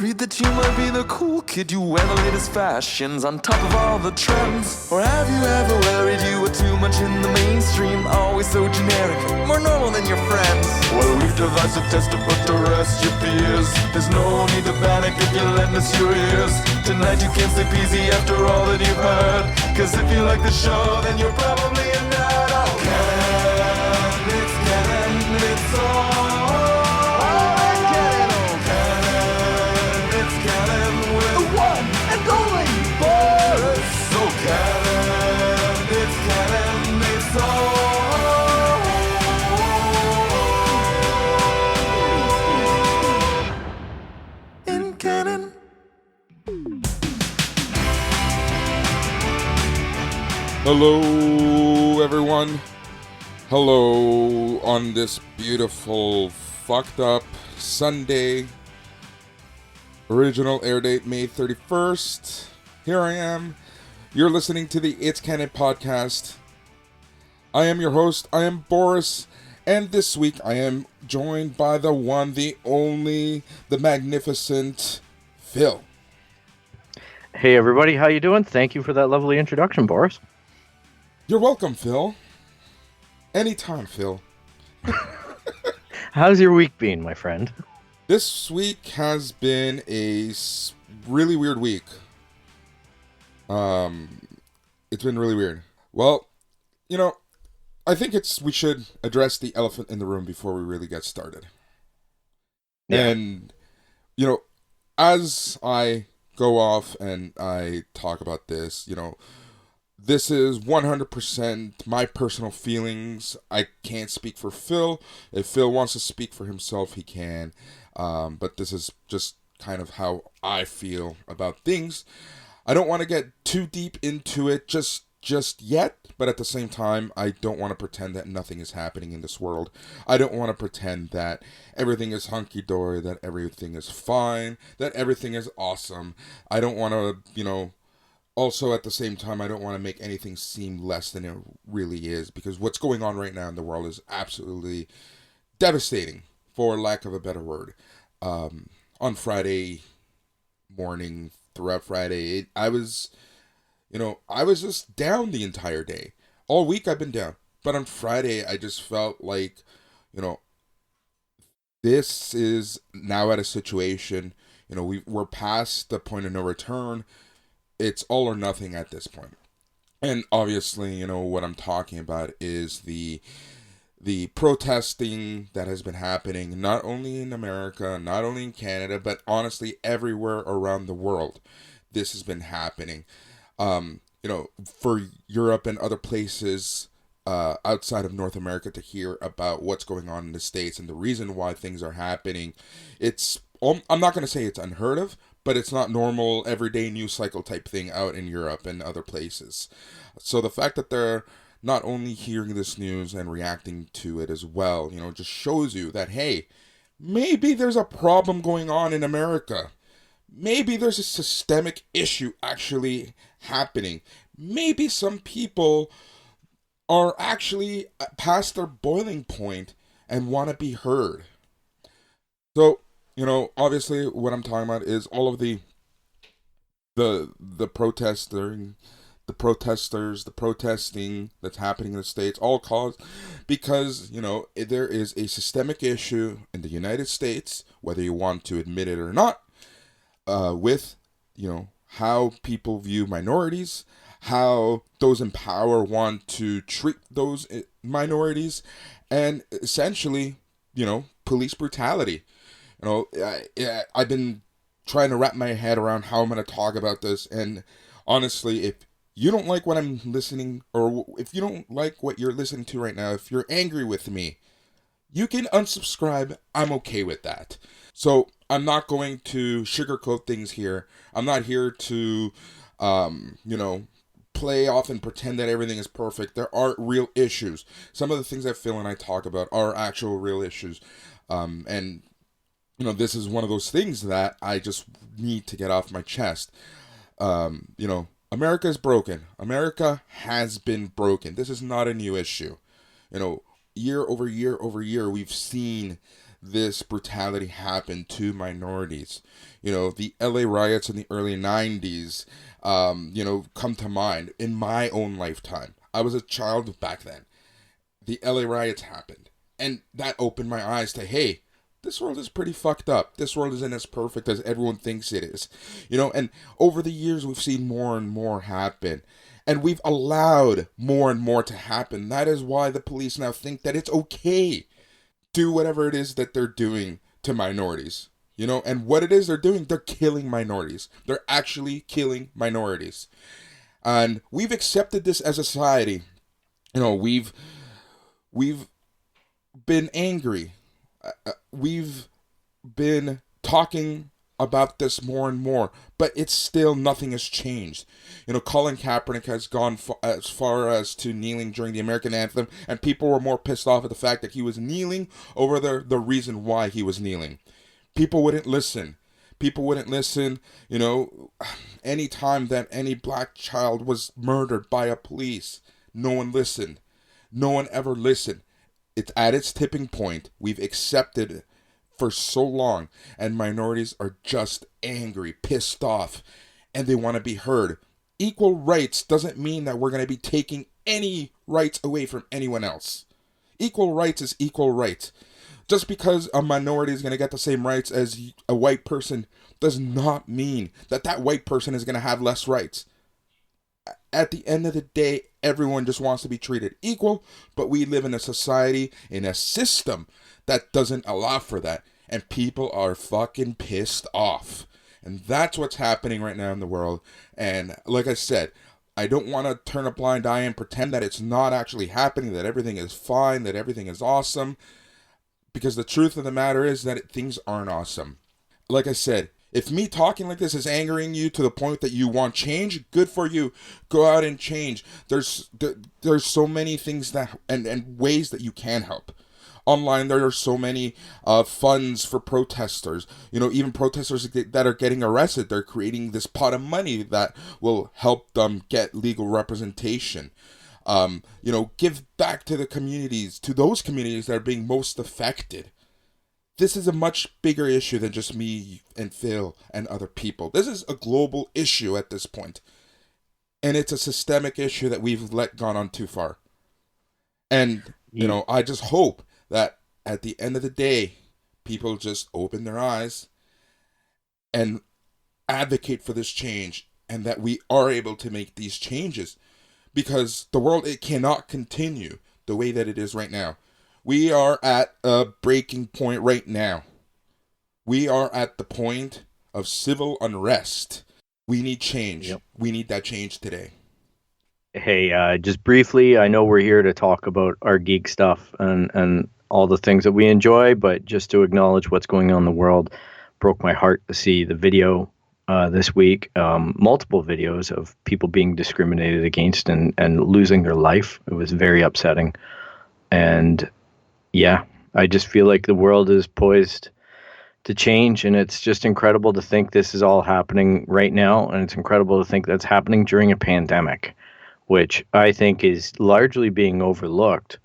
worried that you might be the cool kid? You wear the latest fashions on top of all the trends. Or have you ever worried you were too much in the mainstream? Always so generic, more normal than your friends. Well, we've devised a test to put to rest your fears. There's no need to panic if you lend us your ears. Tonight you can't sleep easy after all that you've heard. Cause if you like the show, then you're probably a nerd. Oh, canon, it's canon, it's all. Hello, everyone. Hello on this beautiful, fucked up Sunday. Original air date May 31st. Here I am. You're listening to the ITS CANON Podcast. I am your host. I am Boris. And this week I am joined by the one, the only, the magnificent Phil. Hey, everybody. How you doing? Thank you for that lovely introduction, Boris. You're welcome, Phil. Anytime, Phil. How's your week been, my friend? This week has been a really weird week. It's been really weird. Well, you know, I think we should address the elephant in the room before we really get started. Yeah. And, you know, as I go off and I talk about this, you know, this is 100% my personal feelings. I can't speak for Phil. If Phil wants to speak for himself, he can. But this is just kind of how I feel about things. I don't want to get too deep into it just yet. But at the same time, I don't want to pretend that nothing is happening in this world. I don't want to pretend that everything is hunky-dory, that everything is fine, that everything is awesome. I don't want to, you know... Also, at the same time, I don't want to make anything seem less than it really is, because what's going on right now in the world is absolutely devastating, for lack of a better word. On Friday morning, throughout Friday, I was just down the entire day. All week I've been down, but on Friday I just felt like, you know, this is now at a situation, you know, we're past the point of no return. It's all or nothing at this point. And obviously, you know, what I'm talking about is the protesting that has been happening, not only in America, not only in Canada, but honestly everywhere around the world. This has been happening. You know, for Europe and other places outside of North America to hear about what's going on in the States and the reason why things are happening. I'm not going to say it's unheard of, but it's not normal, everyday news cycle type thing out in Europe and other places. So the fact that they're not only hearing this news and reacting to it as well, you know, just shows you that, hey, maybe there's a problem going on in America. Maybe there's a systemic issue actually happening. Maybe some people are actually past their boiling point and want to be heard. So, you know, obviously what I'm talking about is all of the protesting that's happening in the States, all caused because, you know, there is a systemic issue in the United States, whether you want to admit it or not, with, you know, how people view minorities, how those in power want to treat those minorities, and essentially, you know, police brutality. You know, I've been trying to wrap my head around how I'm going to talk about this, and honestly, if you don't like what I'm listening, or if you don't like what you're listening to right now, if you're angry with me, you can unsubscribe. I'm okay with that. So I'm not going to sugarcoat things here. I'm not here to, you know, play off and pretend that everything is perfect. There are real issues. Some of the things that Phil and I talk about are actual real issues, and you know, this is one of those things that I just need to get off my chest. You know, America is broken. America has been broken. This is not a new issue. You know, year over year over year, we've seen this brutality happen to minorities. The LA riots in the early 90s, come to mind in my own lifetime. I was a child back then. The LA riots happened, and that opened my eyes to, hey, this world is pretty fucked up. This world isn't as perfect as everyone thinks it is. And over the years, we've seen more and more happen. And we've allowed more and more to happen. That is why the police now think that it's okay. Do whatever it is that they're doing to minorities. And what it is they're doing, they're killing minorities. They're actually killing minorities. And we've accepted this as a society. We've been angry. We've been talking about this more and more, but it's still, nothing has changed. Colin Kaepernick has gone as far as to kneeling during the American anthem, and people were more pissed off at the fact that he was kneeling over the reason why he was kneeling. People wouldn't listen. Any time that any black child was murdered by a police, no one listened. No one ever listened. It's at its tipping point. We've accepted it for so long, and minorities are just angry, pissed off, and they want to be heard. Equal rights doesn't mean that we're going to be taking any rights away from anyone else. Equal rights is equal rights. Just because a minority is going to get the same rights as a white person does not mean that that white person is going to have less rights. At the end of the day, everyone just wants to be treated equal, but we live in a society, in a system that doesn't allow for that, and people are fucking pissed off. And that's what's happening right now in the world. And like I said, I don't want to turn a blind eye and pretend that it's not actually happening, that everything is fine, that everything is awesome, because the truth of the matter is that things aren't awesome. Like I said, if me talking like this is angering you to the point that you want change, good for you. Go out and change. There's so many things that and ways that you can help. Online, there are so many funds for protesters. Even protesters that are getting arrested, they're creating this pot of money that will help them get legal representation. Give back to the communities, to those communities that are being most affected. This is a much bigger issue than just me and Phil and other people. This is a global issue at this point. And it's a systemic issue that we've gone on too far. And, I just hope that at the end of the day, people just open their eyes and advocate for this change, and that we are able to make these changes. Because the world, it cannot continue the way that it is right now. We are at a breaking point right now. We are at the point of civil unrest. We need change. Yep. We need that change today. Hey, just briefly, I know we're here to talk about our geek stuff and all the things that we enjoy, but just to acknowledge what's going on in the world, broke my heart to see the video this week, multiple videos of people being discriminated against and losing their life. It was very upsetting. And yeah, I just feel like the world is poised to change, and it's just incredible to think this is all happening right now, and it's incredible to think that's happening during a pandemic, which I think is largely being overlooked,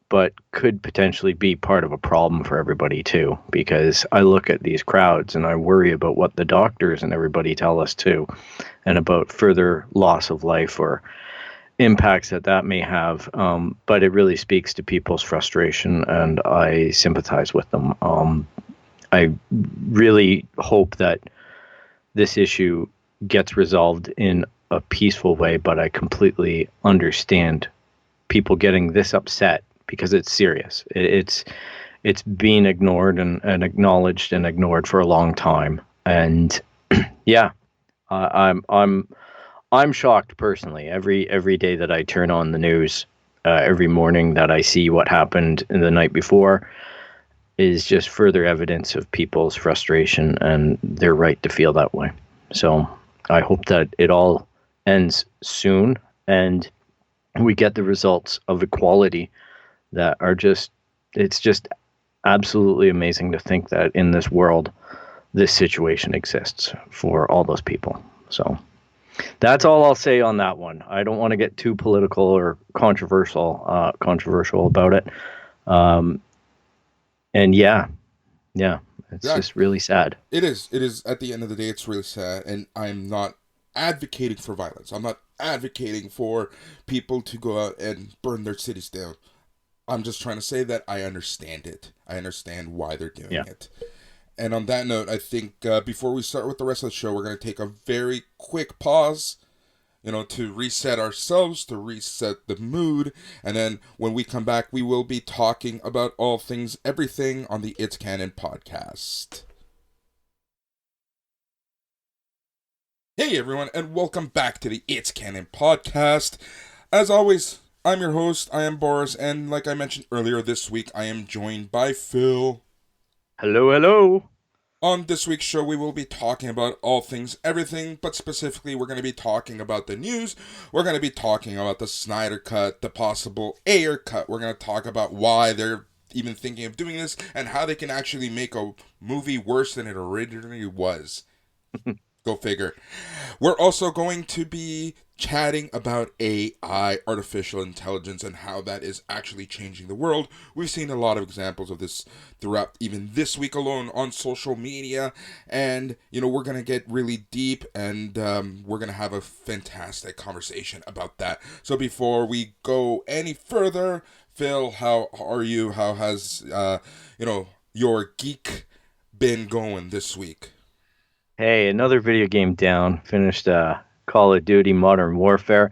but could potentially be part of a problem for everybody too, because I look at these crowds and I worry about what the doctors and everybody tell us too, and about further loss of life or impacts that may have, but it really speaks to people's frustration, and I sympathize with them. I really hope that this issue gets resolved in a peaceful way, but I completely understand people getting this upset because it's serious. It's being ignored and acknowledged and ignored for a long time, and yeah, I'm shocked personally. Every day that I turn on the news, every morning that I see what happened in the night before is just further evidence of people's frustration and their right to feel that way. So I hope that it all ends soon and we get the results of equality that are it's just absolutely amazing to think that in this world, this situation exists for all those people. So that's all I'll say on that one. I don't want to get too political or controversial about it. And yeah, Yeah, it's Yeah, just really sad. it is. It is. At the end of the day, it's really sad, and I'm not advocating for violence. I'm not advocating for people to go out and burn their cities down. I'm just trying to say that I understand it. I understand why they're doing Yeah. it. And on that note, I think before we start with the rest of the show, we're going to take a very quick pause, to reset ourselves, to reset the mood. And then when we come back, we will be talking about all things, everything on the It's Canon podcast. Hey everyone, and welcome back to the It's Canon podcast. As always, I'm your host, I am Boris, and like I mentioned earlier this week, I am joined by Phil. Hello, hello. On this week's show, we will be talking about all things, everything, but specifically, we're going to be talking about the news. We're going to be talking about the Snyder cut, the possible Ayer cut. We're going to talk about why they're even thinking of doing this, and how they can actually make a movie worse than it originally was. Go figure. We're also going to be chatting about AI, artificial intelligence, and how that is actually changing the world. We've seen a lot of examples of this throughout even this week alone on social media. And, we're going to get really deep, and we're going to have a fantastic conversation about that. So before we go any further, Phil, how are you? How has, your geek been going this week? Hey, another video game down. Finished Call of Duty Modern Warfare.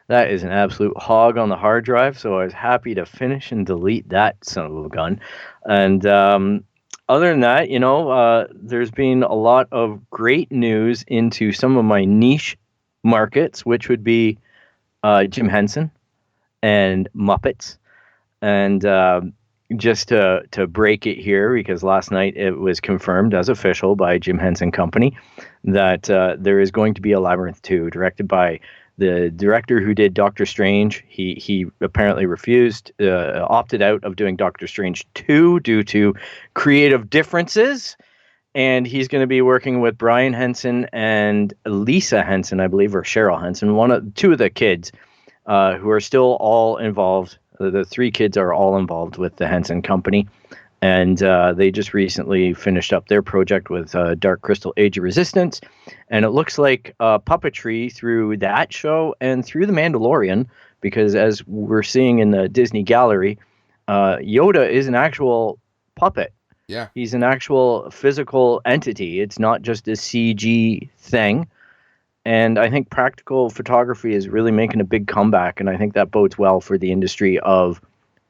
That is an absolute hog on the hard drive, so I was happy to finish and delete that son of a gun. And other than that, there's been a lot of great news into some of my niche markets, which would be Jim Henson and Muppets. And just to break it here, because last night it was confirmed as official by Jim Henson Company that there is going to be a Labyrinth 2 directed by the director who did Doctor Strange. He apparently refused, opted out of doing Doctor Strange 2 due to creative differences. And he's going to be working with Brian Henson and Lisa Henson, I believe, or Cheryl Henson, two of the kids who are still all involved. The three kids are all involved with the Henson Company, and they just recently finished up their project with Dark Crystal Age of Resistance, and it looks like puppetry through that show and through The Mandalorian, because as we're seeing in the Disney Gallery, Yoda is an actual puppet. Yeah. He's an actual physical entity. It's not just a CG thing. And I think practical photography is really making a big comeback, and I think that bodes well for the industry of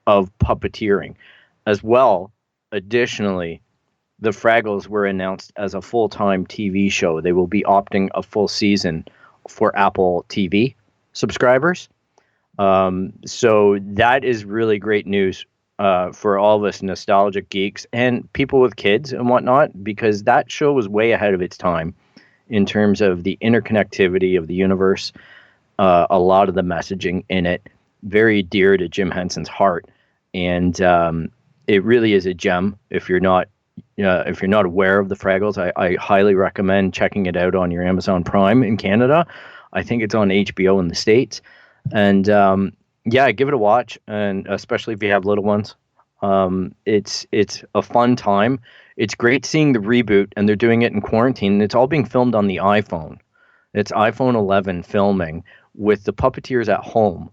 puppeteering. As well, additionally, the Fraggles were announced as a full-time TV show. They will be opting a full season for Apple TV subscribers. So that is really great news for all of us nostalgic geeks and people with kids and whatnot, because that show was way ahead of its time in terms of the interconnectivity of the universe, a lot of the messaging in it, very dear to Jim Henson's heart, and it really is a gem. If you're not aware of the Fraggles, I highly recommend checking it out on your Amazon Prime in Canada. I think it's on HBO in the States, and give it a watch, and especially if you have little ones. It's a fun time. It's great seeing the reboot, and they're doing it in quarantine. It's all being filmed on the iPhone. It's iPhone 11 filming with the puppeteers at home.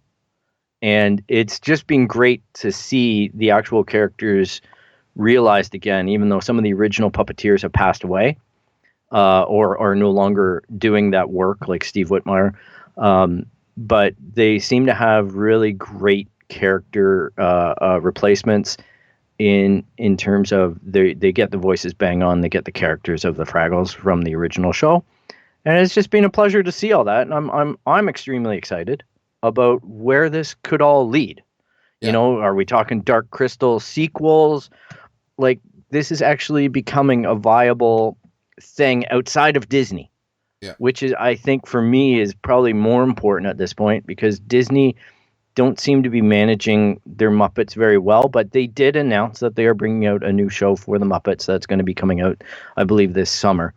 And it's just been great to see the actual characters realized again, even though some of the original puppeteers have passed away or are no longer doing that work, like Steve Whitmire. But they seem to have really great character replacements in terms of they get the voices bang on, they get the characters of the Fraggles from the original show, and it's just been a pleasure to see all that, and I'm extremely excited about where this could all lead. Yeah. Are we talking Dark Crystal sequels? Like, this is actually becoming a viable thing outside of Disney, which is, I think, for me, is probably more important at this point, because Disney don't seem to be managing their Muppets very well, but they did announce that they are bringing out a new show for the Muppets that's going to be coming out, I believe, this summer,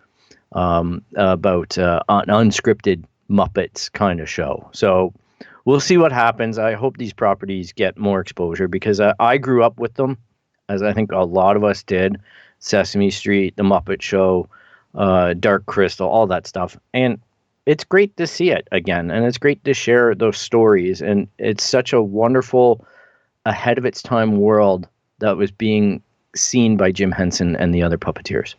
about an unscripted Muppets kind of show. So we'll see what happens. I hope these properties get more exposure, because I grew up with them, as I think a lot of us did. Sesame Street, The Muppet Show, Dark Crystal, all that stuff. And it's great to see it again, and it's great to share those stories. And it's such a wonderful, ahead of its time world that was being seen by Jim Henson and the other puppeteers.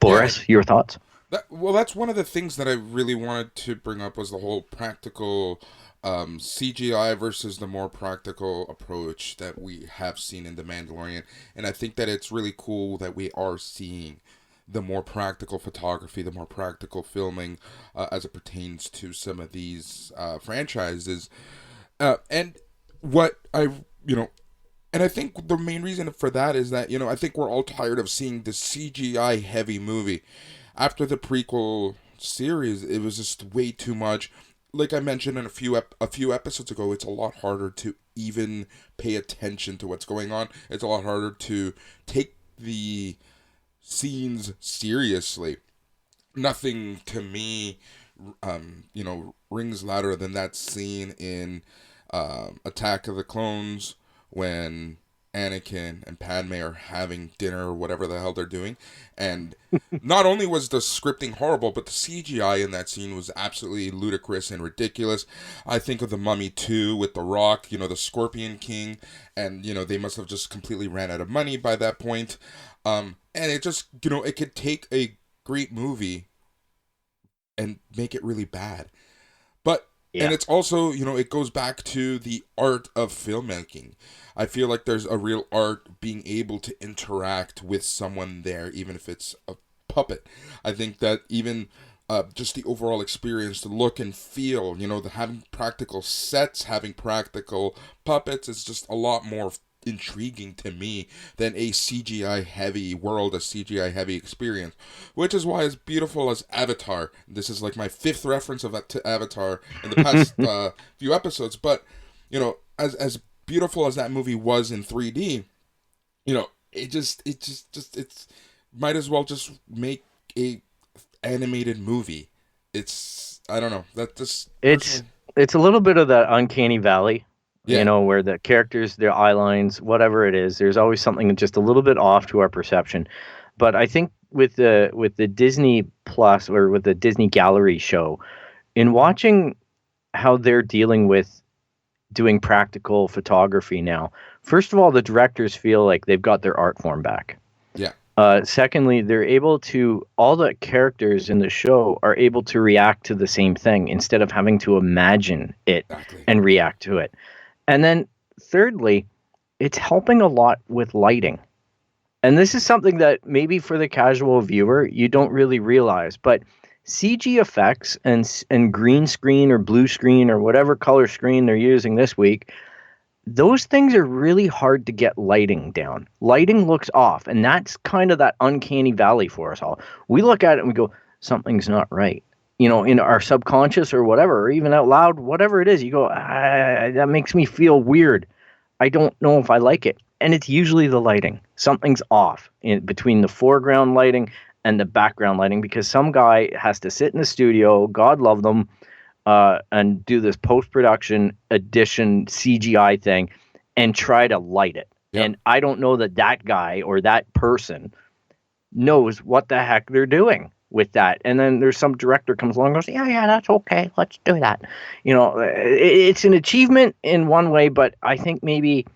Boris, your thoughts? That's one of the things that I really wanted to bring up was the whole practical CGI versus the more practical approach that we have seen in The Mandalorian. And I think that it's really cool that we are seeing the more practical photography, the more practical filming as it pertains to some of these franchises. And what and I think the main reason for that is that, I think we're all tired of seeing the CGI heavy movie. After the prequel series, it was just way too much. Like I mentioned in a few episodes ago, it's a lot harder to even pay attention to what's going on. It's a lot harder to take the scenes seriously. Nothing to me, rings louder than that scene in Attack of the Clones when Anakin and Padme are having dinner or whatever the hell they're doing. And not only was the scripting horrible, but the CGI in that scene was absolutely ludicrous and ridiculous. I think of The Mummy 2 with The Rock, the Scorpion King, and, they must have just completely ran out of money by that point. And it just, it could take a great movie and make it really bad. But, and it's also, it goes back to the art of filmmaking. I feel like there's a real art being able to interact with someone there, even if it's a puppet. I think that even just the overall experience, the look and feel, having practical sets, having practical puppets is just a lot more intriguing to me than a CGI heavy world, a CGI heavy experience, which is why as beautiful as Avatar, this is like my 5th reference to Avatar in the past few episodes, but as beautiful as that movie was in 3D, it's might as well just make a animated movie. I don't know, that just it's a little bit of that uncanny valley. Where the characters, their eye lines, whatever it is, there's always something just a little bit off to our perception. But I think with the Disney Plus or with the Disney Gallery show, in watching how they're dealing with doing practical photography now, first of all, the directors feel like they've got their art form back. Yeah. Secondly, they're able to, all the characters in the show are able to react to the same thing instead of having to imagine it and react to it. And then thirdly, it's helping a lot with lighting. And this is something that maybe for the casual viewer, you don't really realize, but CG effects and green screen or blue screen or whatever color screen they're using this week, those things are really hard to get lighting down. Lighting looks off, and that's kind of that uncanny valley for us all. We look at it and we go, something's not right. In our subconscious or whatever, or even out loud, whatever it is, you go, that makes me feel weird. I don't know if I like it. And it's usually the lighting. Something's off between the foreground lighting and the background lighting, because some guy has to sit in the studio, God love them, and do this post-production addition CGI thing and try to light it. Yep. And I don't know that guy or that person knows what the heck they're doing with that. And then there's some director comes along and goes, yeah, that's okay. Let's do that. It's an achievement in one way, but I think maybe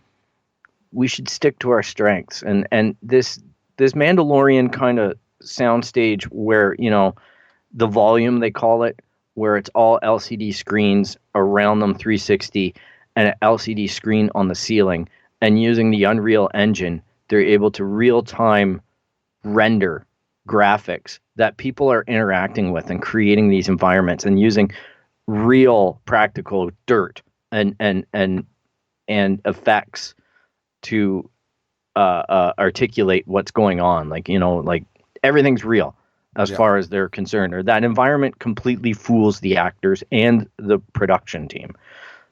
we should stick to our strengths. And this Mandalorian kind of soundstage where, the volume, they call it, where it's all LCD screens around them 360 and an LCD screen on the ceiling, and using the Unreal Engine, they're able to real-time render graphics that people are interacting with and creating these environments and using real practical dirt and effects to articulate what's going on. Like everything's real as far as they're concerned, or that environment completely fools the actors and the production team.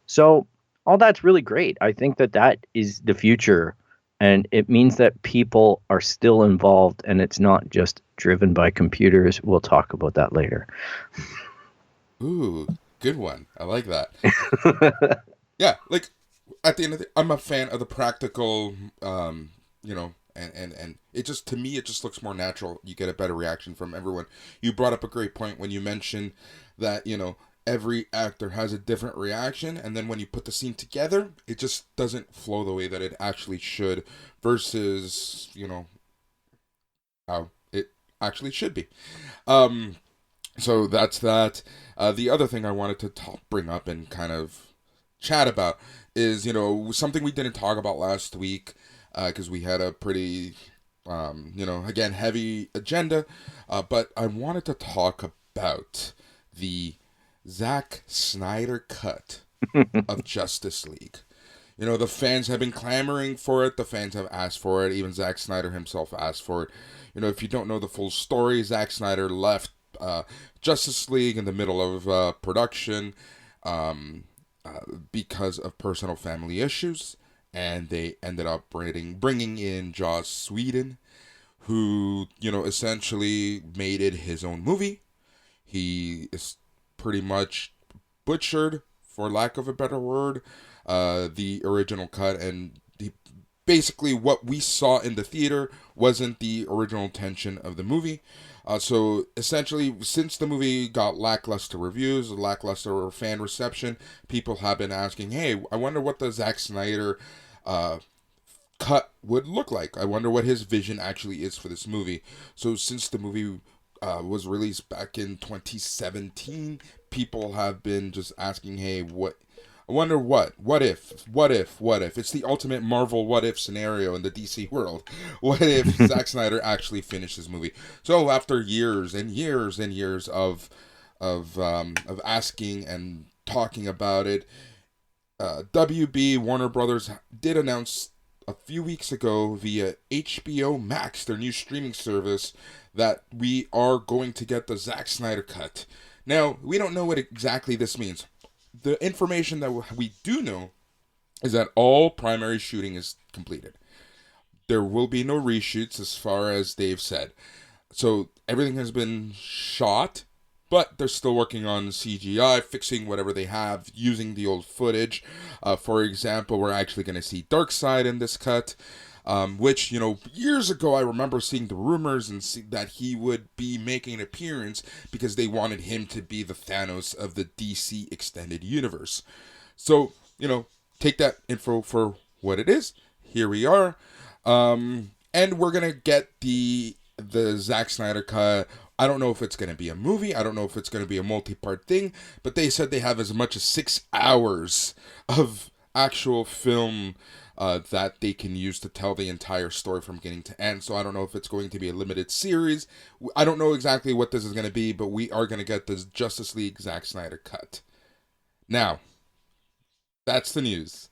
So all that's really great. I think that is the future, and it means that people are still involved and it's not just driven by computers. We'll talk about that later. Ooh, good one. I like that. Yeah, like at the end of I'm a fan of the practical, and it just, to me, it just looks more natural. You get a better reaction from everyone. You brought up a great point when you mentioned that, every actor has a different reaction, and then when you put the scene together, it just doesn't flow the way that it actually should, versus, how it actually should be. So that's that. The other thing I wanted to bring up and kind of chat about is, something we didn't talk about last week, because we had a pretty, again, heavy agenda, but I wanted to talk about the Zack Snyder cut of Justice League. The fans have been clamoring for it. The fans have asked for it. Even Zack Snyder himself asked for it. If you don't know the full story, Zack Snyder left Justice League in the middle of production because of personal family issues, and they ended up bringing in Joss Whedon, who essentially made it his own movie. He is pretty much butchered, for lack of a better word, the original cut, and basically what we saw in the theater wasn't the original intention of the movie. So essentially, since the movie got lackluster reviews, lackluster fan reception, people have been asking, hey, I wonder what the Zack Snyder cut would look like. I wonder what his vision actually is for this movie. So since the movie was released back in 2017, people have been just asking, hey, I wonder what if? It's the ultimate Marvel what if scenario in the DC world. What if Zack Snyder actually finished his movie? So after years and years and years of asking and talking about it, WB Warner Brothers did announce a few weeks ago via HBO Max, their new streaming service, that we are going to get the Zack Snyder cut. Now, we don't know what exactly this means. The information that we do know is that all primary shooting is completed. There will be no reshoots, as far as they've said. So everything has been shot, but they're still working on CGI, fixing whatever they have, using the old footage. For example, we're actually going to see Darkseid in this cut, which, years ago I remember seeing the rumors and that he would be making an appearance because they wanted him to be the Thanos of the DC Extended Universe. So, take that info for what it is. Here we are. And we're going to get the Zack Snyder cut. I don't know if it's going to be a movie. I don't know if it's going to be a multi-part thing. But they said they have as much as 6 hours of actual film that they can use to tell the entire story from beginning to end. So I don't know if it's going to be a limited series. I don't know exactly what this is going to be, but we are going to get the Justice League Zack Snyder cut. Now, that's the news.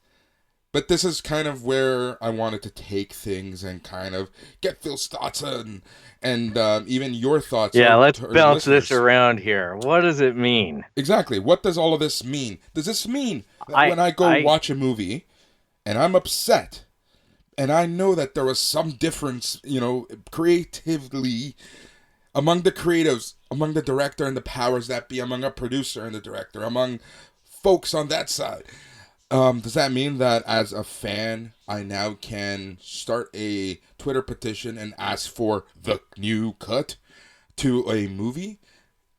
But this is kind of where I wanted to take things and kind of get Phil's thoughts on, and even your thoughts. Yeah, let's bounce this around here. What does it mean? Exactly. What does all of this mean? Does this mean that when I go watch a movie and I'm upset and I know that there was some difference, creatively among the creatives, among the director and the powers that be, among a producer and the director, among folks on that side, does that mean that as a fan, I now can start a Twitter petition and ask for the new cut to a movie?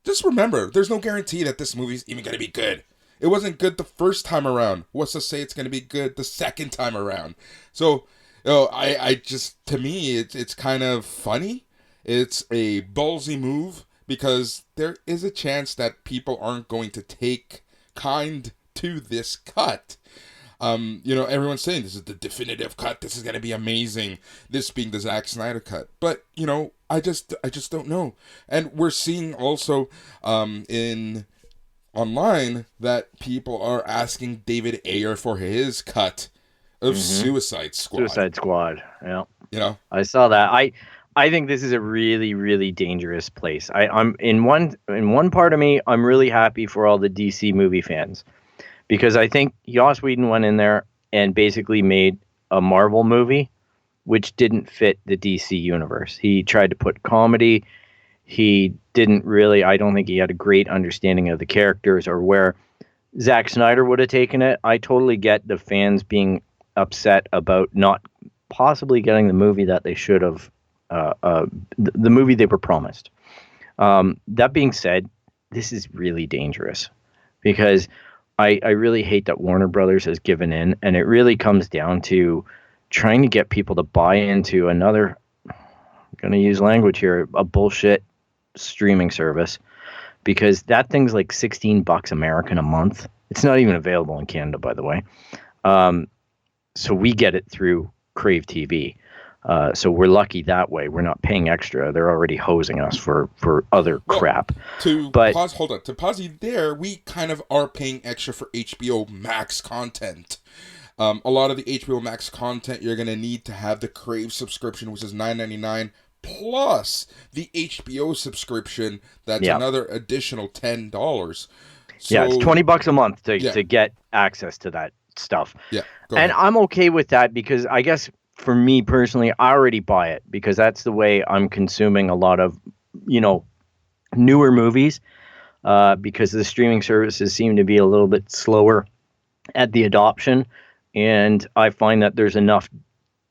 Just remember, there's no guarantee that this movie's even going to be good. It wasn't good the first time around. What's to say it's going to be good the second time around? So, I just, to me, it's kind of funny. It's a ballsy move because there is a chance that people aren't going to take kind to this cut. Everyone's saying this is the definitive cut. This is going to be amazing. This being the Zack Snyder cut. But, I just don't know. And we're seeing also in online that people are asking David Ayer for his cut of Suicide Squad. Suicide Squad, yeah. I saw that. I think this is a really, really dangerous place. I'm in one part of me, I'm really happy for all the DC movie fans. Because I think Joss Whedon went in there and basically made a Marvel movie, which didn't fit the DC universe. He tried to put comedy. He didn't really, I don't think he had a great understanding of the characters or where Zack Snyder would have taken it. I totally get the fans being upset about not possibly getting the movie that they should have, the movie they were promised. That being said, this is really dangerous because I really hate that Warner Brothers has given in, and it really comes down to trying to get people to buy into another, I'm going to use language here, a bullshit streaming service, because that thing's like $16 American a month. It's not even available in Canada, by the way. So we get it through Crave TV. So we're lucky that way. We're not paying extra. They're already hosing us for other crap. To pause you there, we kind of are paying extra for HBO Max content. A lot of the HBO Max content you're going to need to have the Crave subscription, which is $9.99, plus the HBO subscription, that's another additional $10. So, it's $20 a month to get access to that stuff. Yeah, and I'm okay with that because I guess for me personally, I already buy it because that's the way I'm consuming a lot of, newer movies, because the streaming services seem to be a little bit slower at the adoption. And I find that there's enough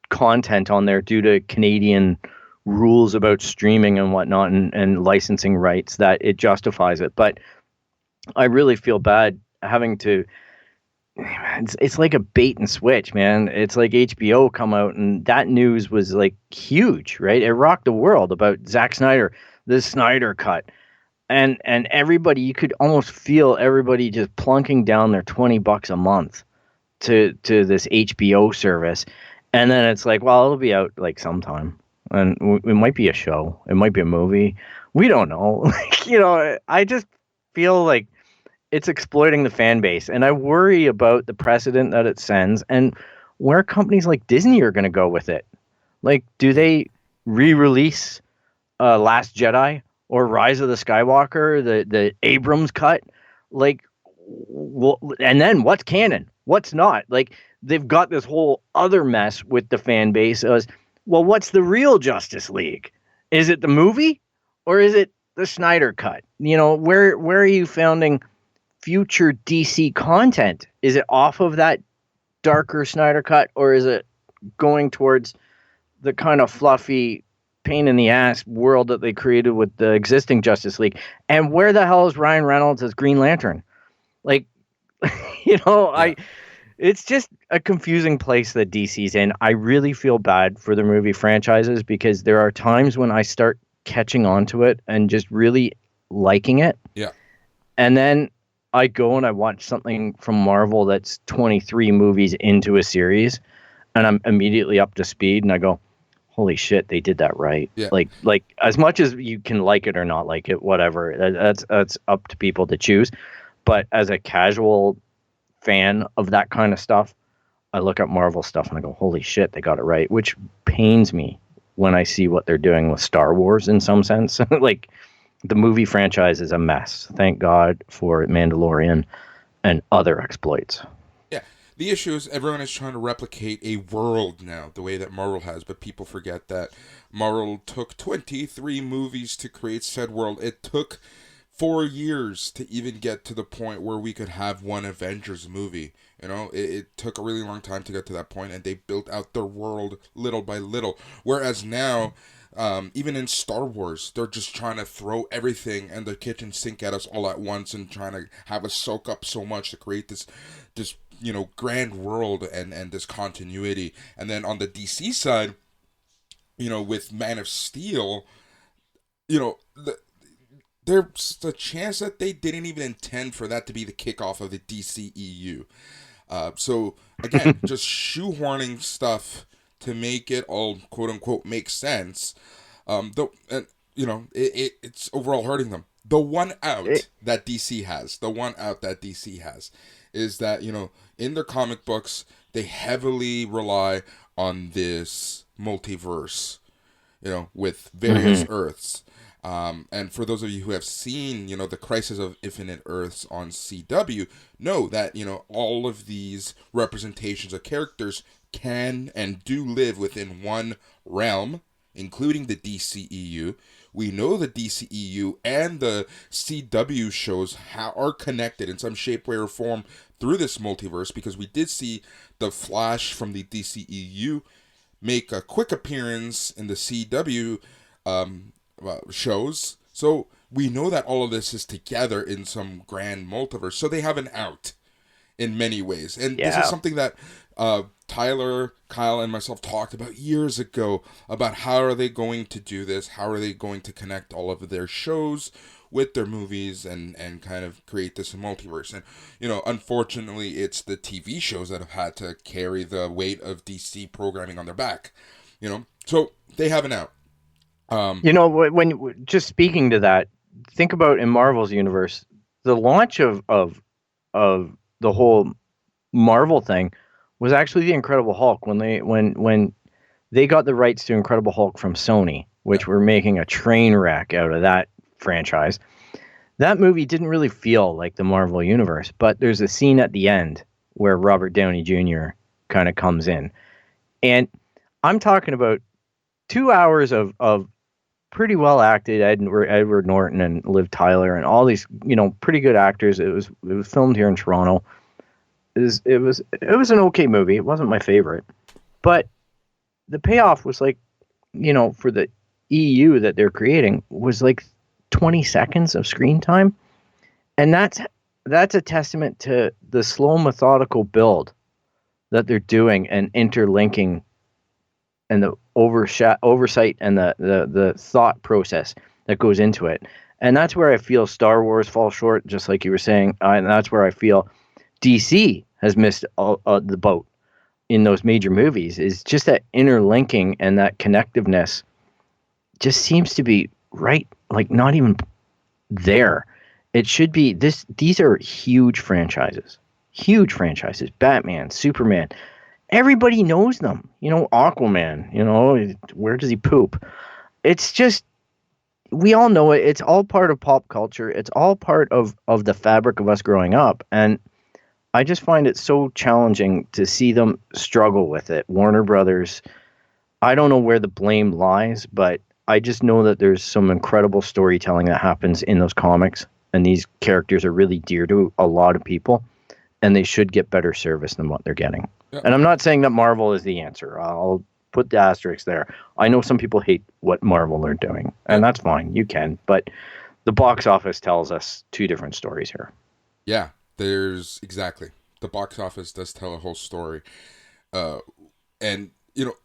content on there due to Canadian rules about streaming and whatnot and licensing rights that it justifies it. But I really feel bad having to. It's like a bait and switch, man. It's like HBO come out and that news was like huge, right? It rocked the world about Zack Snyder, the Snyder cut. And everybody, you could almost feel everybody just plunking down their $20 a month to this HBO service. And then it's like, well, it'll be out like sometime. And it might be a show. It might be a movie. We don't know. I just feel like it's exploiting the fan base. And I worry about the precedent that it sends and where companies like Disney are going to go with it. Like, do they re-release Last Jedi or Rise of the Skywalker, the Abrams cut? Like, and then what's canon? What's not? Like, they've got this whole other mess with the fan base as, well, what's the real Justice League? Is it the movie or is it the Snyder cut? Where are you founding future DC content? Is it off of that darker Snyder cut or is it going towards the kind of fluffy pain in the ass world that they created with the existing Justice League? And where the hell is Ryan Reynolds as Green Lantern? Like, it's just a confusing place that DC's in. I really feel bad for the movie franchises because there are times when I start catching on to it and just really liking it. Yeah. And then I go and I watch something from Marvel that's 23 movies into a series and I'm immediately up to speed and I go, holy shit, they did that right. Yeah. Like as much as you can like it or not like it, whatever, that's up to people to choose. But as a casual fan of that kind of stuff, I look at Marvel stuff and I go, holy shit, they got it right, which pains me when I see what they're doing with Star Wars in some sense. Like, the movie franchise is a mess. Thank God for Mandalorian and other exploits. Yeah. The issue is everyone is trying to replicate a world now, the way that Marvel has, but people forget that Marvel took 23 movies to create said world. It took 4 years to even get to the point where we could have one Avengers movie. It took a really long time to get to that point, and they built out their world little by little. Whereas now, even in Star Wars, they're just trying to throw everything and the kitchen sink at us all at once and trying to have us soak up so much to create this grand world and this continuity. And then on the DC side, with Man of Steel, there's a chance that they didn't even intend for that to be the kickoff of the DCEU. So again, just shoehorning stuff to make it all quote unquote make sense. It's overall hurting them. The one out that DC has is that, in their comic books, they heavily rely on this multiverse, with various Earths. And for those of you who have seen, the Crisis of Infinite Earths on CW, know that, all of these representations of characters can and do live within one realm, including the DCEU. We know the DCEU and the CW shows are connected in some shape, way, or form through this multiverse, because we did see the Flash from the DCEU make a quick appearance in the CW shows. So we know that all of this is together in some grand multiverse. So they have an out in many ways. And this is something that Tyler, Kyle, and myself talked about years ago about how are they going to do this? How are they going to connect all of their shows with their movies and kind of create this multiverse? And, unfortunately, it's the TV shows that have had to carry the weight of DC programming on their back, So they have an out. When just speaking to that, think about in Marvel's universe, the launch of the whole Marvel thing was actually the Incredible Hulk when they got the rights to Incredible Hulk from Sony, which were making a train wreck out of that franchise. That movie didn't really feel like the Marvel universe, but there's a scene at the end where Robert Downey Jr. kind of comes in. And I'm talking about 2 hours of pretty well acted Edward Norton and Liv Tyler and all these, pretty good actors. It was filmed here in Toronto. It was an okay movie. It wasn't my favorite, but the payoff was like, for the EU that they're creating was like 20 seconds of screen time. And that's a testament to the slow, methodical build that they're doing and interlinking and the oversight and the thought process that goes into it. And that's where I feel Star Wars falls short, just like you were saying. And that's where I feel DC has missed the boat in those major movies, is just that interlinking and that connectiveness just seems to be not even there. It should be this. These are huge franchises. Batman, Superman. Everybody knows them. Aquaman, where does he poop? It's just, we all know it. It's all part of pop culture. It's all part of the fabric of us growing up. And I just find it so challenging to see them struggle with it. Warner Brothers, I don't know where the blame lies, but I just know that there's some incredible storytelling that happens in those comics. And these characters are really dear to a lot of people. And they should get better service than what they're getting. Yeah. And I'm not saying that Marvel is the answer. I'll put the asterisk there. I know some people hate what Marvel are doing, and that's fine. You can. But the box office tells us two different stories here. Yeah, exactly. The box office does tell a whole story. And,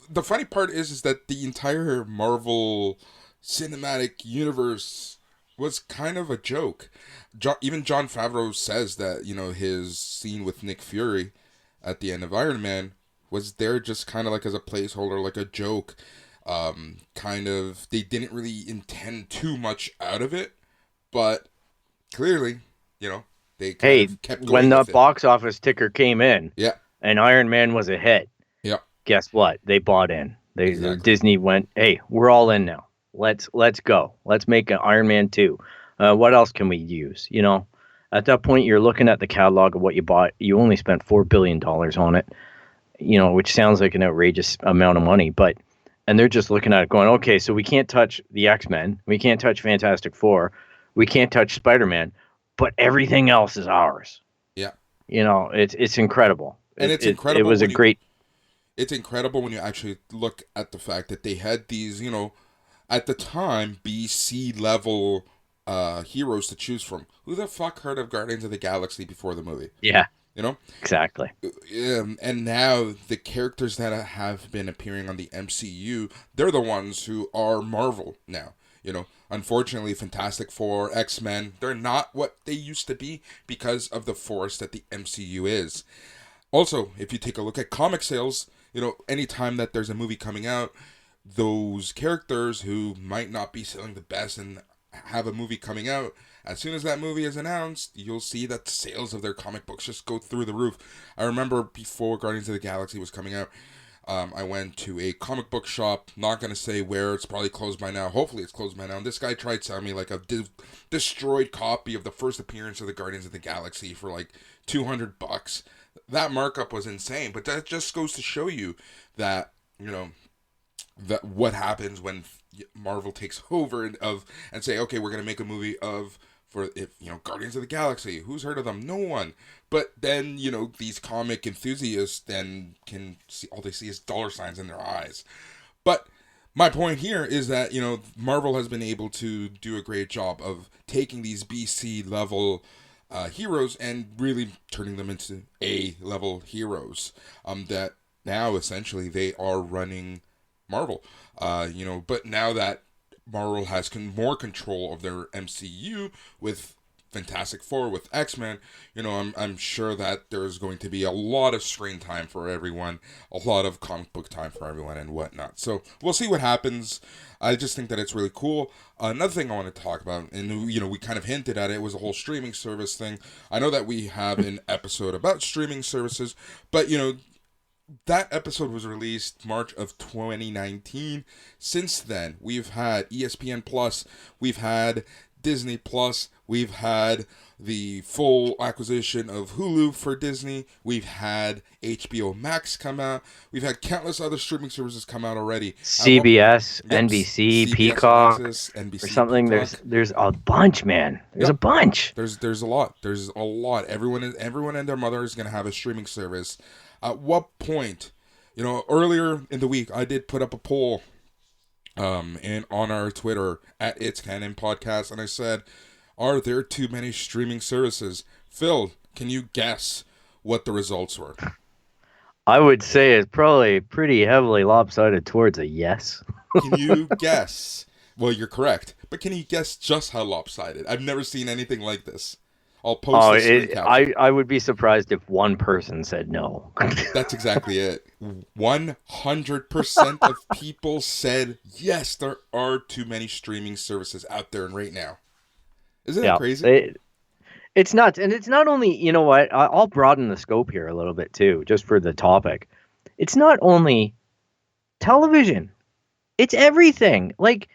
the funny part is that the entire Marvel cinematic universe was kind of a joke. Even Jon Favreau says that, his scene with Nick Fury at the end of Iron Man was there just kind of like as a placeholder, like a joke. They didn't really intend too much out of it, but clearly, they kind of kept going when the with box office ticker came in, and Iron Man was a hit, guess what? They bought in. Disney went, hey, we're all in now. Let's go. Let's make an Iron Man 2. What else can we use? At that point, you're looking at the catalog of what you bought. You only spent $4 billion on it, which sounds like an outrageous amount of money. And they're just looking at it going, okay, so we can't touch the X-Men. We can't touch Fantastic Four. We can't touch Spider-Man. But everything else is ours. Yeah. It's incredible. And it's incredible. It was a great... It's incredible when you actually look at the fact that they had these, at the time, BC level heroes to choose from. Who the fuck heard of Guardians of the Galaxy before the movie? Yeah. Exactly. And now the characters that have been appearing on the MCU, they're the ones who are Marvel now. Unfortunately, Fantastic Four, X-Men, they're not what they used to be because of the force that the MCU is. Also, if you take a look at comic sales, anytime that there's a movie coming out, those characters who might not be selling the best and have a movie coming out, as soon as that movie is announced, you'll see that the sales of their comic books just go through the roof. I remember before Guardians of the Galaxy was coming out, I went to a comic book shop, not going to say where, it's probably closed by now, hopefully it's closed by now, and this guy tried selling me like a destroyed copy of the first appearance of the Guardians of the Galaxy for like $200. That markup was insane, but that just goes to show you that, that what happens when Marvel takes over and say, okay, we're going to make a movie of for, if, Guardians of the Galaxy, who's heard of them? No one. But then, these comic enthusiasts then can see, all they see is dollar signs in their eyes. But my point here is that, Marvel has been able to do a great job of taking these BC level heroes and really turning them into A-level heroes. That now, essentially, they are running Marvel. But now that Marvel has more control of their MCU with Fantastic Four, with X-Men, I'm sure that there's going to be a lot of screen time for everyone, a lot of comic book time for everyone and whatnot. So we'll see what happens. I just think that it's really cool. Another thing I want to talk about, and we kind of hinted at it, was the whole streaming service thing. I know that we have an episode about streaming services, but that episode was released March of 2019. Since then, we've had ESPN Plus, we've had Disney Plus, we've had the full acquisition of Hulu for Disney, we've had HBO Max come out, we've had countless other streaming services come out already. CBS, NBC, CBS, Peacock, NBC, or something. Peacock. There's a bunch, man. There's a bunch. There's a lot. There's a lot. Everyone and their mother is going to have a streaming service. At what point, earlier in the week, I did put up a poll and on our Twitter at ITS CANON PODCAST, and I said, are there too many streaming services? Phil, can you guess what the results were? I would say it's probably pretty heavily lopsided towards a yes. Can you guess? Well, you're correct, but can you guess just how lopsided? I've never seen anything like this. I'll post this screen capture. I would be surprised if one person said no. That's exactly it. 100% of people said, yes, there are too many streaming services out there right now. Isn't that crazy? It's nuts. And it's not only, you know what, I'll broaden the scope here a little bit too, just for the topic. It's not only television. It's everything. Like,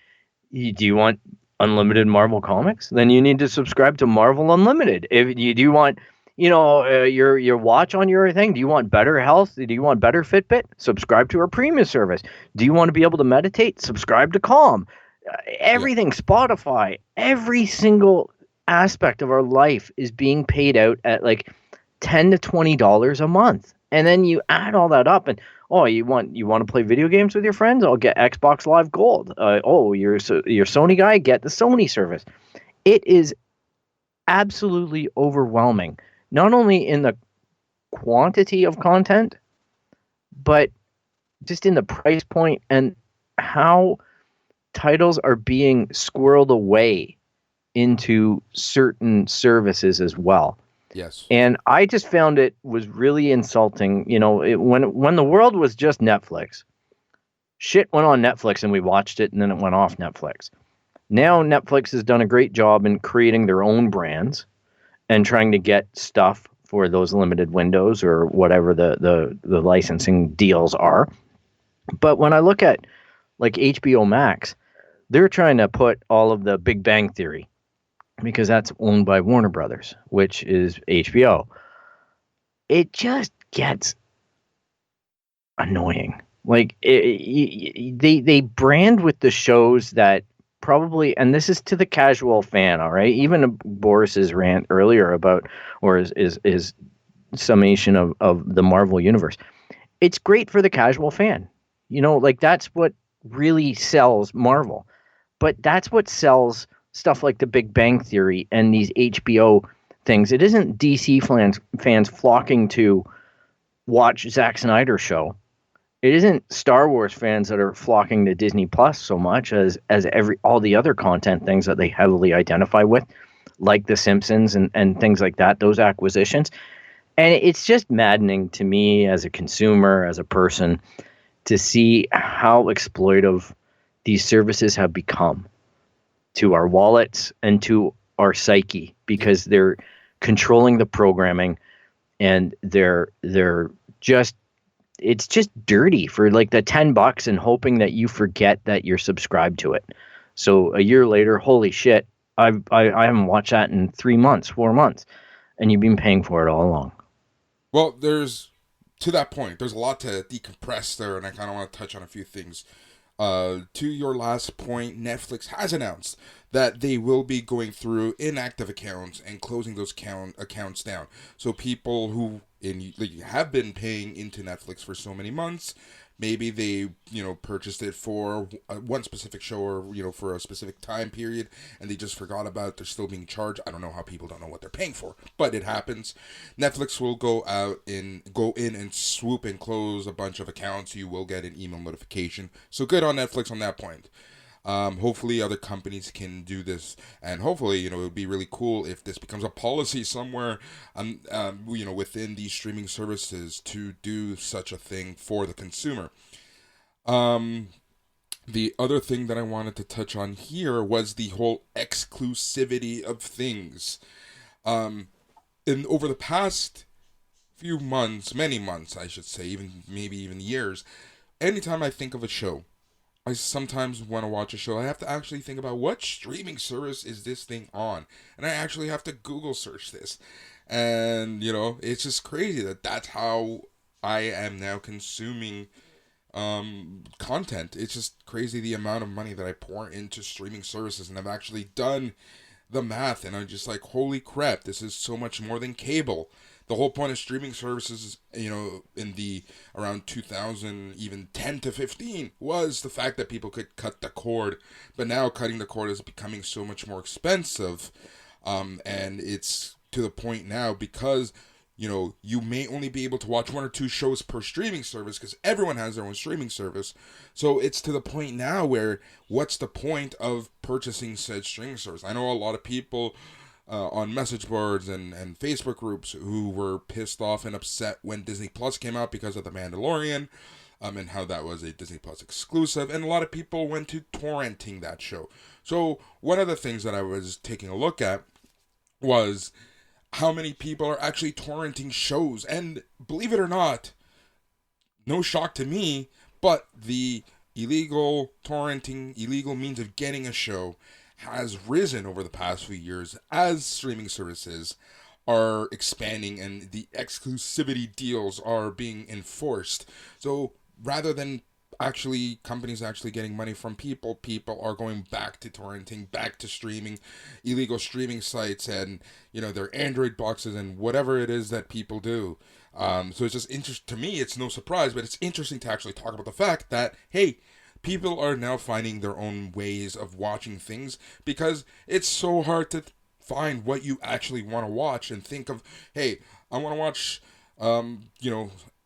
do you want unlimited Marvel comics? Then you need to subscribe to Marvel Unlimited. If you do want, your watch on your thing, do you want better health? Do you want better Fitbit? Subscribe to our premium service. Do you want to be able to meditate? Subscribe to Calm. Everything, Spotify, every single aspect of our life is being paid out at like $10 to $20 a month. And then you add all that up and, you want to play video games with your friends? I'll get Xbox Live Gold. You're Sony guy? Get the Sony service. It is absolutely overwhelming, not only in the quantity of content, but just in the price point and how titles are being squirreled away into certain services as well. Yes. And I just found it was really insulting. When the world was just Netflix, shit went on Netflix and we watched it and then it went off Netflix. Now Netflix has done a great job in creating their own brands and trying to get stuff for those limited windows or whatever the licensing deals are. But when I look at like HBO Max, they're trying to put all of the Big Bang Theory, because that's owned by Warner Brothers, which is HBO. It just gets annoying. Like they brand with the shows that probably, and this is to the casual fan, all right? Even Boris's rant earlier about, or his summation of the Marvel universe. It's great for the casual fan. That's what really sells Marvel. But that's what sells stuff like the Big Bang Theory and these HBO things. It isn't DC fans flocking to watch Zack Snyder's show. It isn't Star Wars fans that are flocking to Disney Plus so much as all the other content things that they heavily identify with, like The Simpsons and things like that, those acquisitions. And it's just maddening to me as a consumer, as a person, to see how exploitive these services have become to our wallets and to our psyche, because they're controlling the programming and they're just, it's just dirty for like the $10 and hoping that you forget that you're subscribed to it. So a year later, holy shit, I haven't watched that in 3 months, 4 months, and you've been paying for it all along. Well, to that point, there's a lot to decompress there, and I kind of want to touch on a few things. To your last point, Netflix has announced that they will be going through inactive accounts and closing those accounts down. So people who have been paying into Netflix for so many months, maybe they purchased it for one specific show or for a specific time period, and they just forgot about it. They're still being charged. I don't know how people don't know what they're paying for, but it happens. Netflix will go in and swoop and close a bunch of accounts. You will get an email notification. So good on Netflix on that point. Hopefully other companies can do this, and hopefully it would be really cool if this becomes a policy somewhere within these streaming services to do such a thing for the consumer. The other thing that I wanted to touch on here was the whole exclusivity of things. Over the past few months, many months I should say, maybe even years, anytime I think of a show, I sometimes want to watch a show, I have to actually think about what streaming service is this thing on. And I actually have to Google search this. And, it's just crazy that's how I am now consuming content. It's just crazy the amount of money that I pour into streaming services. And I've actually done the math, and I'm just like, holy crap, this is so much more than cable. The whole point of streaming services, in the around 2000, even 10 to 15, was the fact that people could cut the cord. But now cutting the cord is becoming so much more expensive. And it's to the point now because, you may only be able to watch one or two shows per streaming service because everyone has their own streaming service. So it's to the point now where what's the point of purchasing said streaming service? I know a lot of people on message boards and Facebook groups who were pissed off and upset when Disney Plus came out because of The Mandalorian, and how that was a Disney Plus exclusive, and a lot of people went to torrenting that show. So one of the things that I was taking a look at was how many people are actually torrenting shows, and believe it or not, no shock to me, but the illegal torrenting, illegal means of getting a show has risen over the past few years as streaming services are expanding and the exclusivity deals are being enforced. So rather than companies actually getting money from people are going back to torrenting, back to streaming, illegal streaming sites, and their Android boxes and whatever it is that people do. So it's just interesting to me. It's no surprise, but it's interesting to actually talk about the fact that, hey, people are now finding their own ways of watching things because it's so hard to find what you actually want to watch and think of, hey, I want to watch,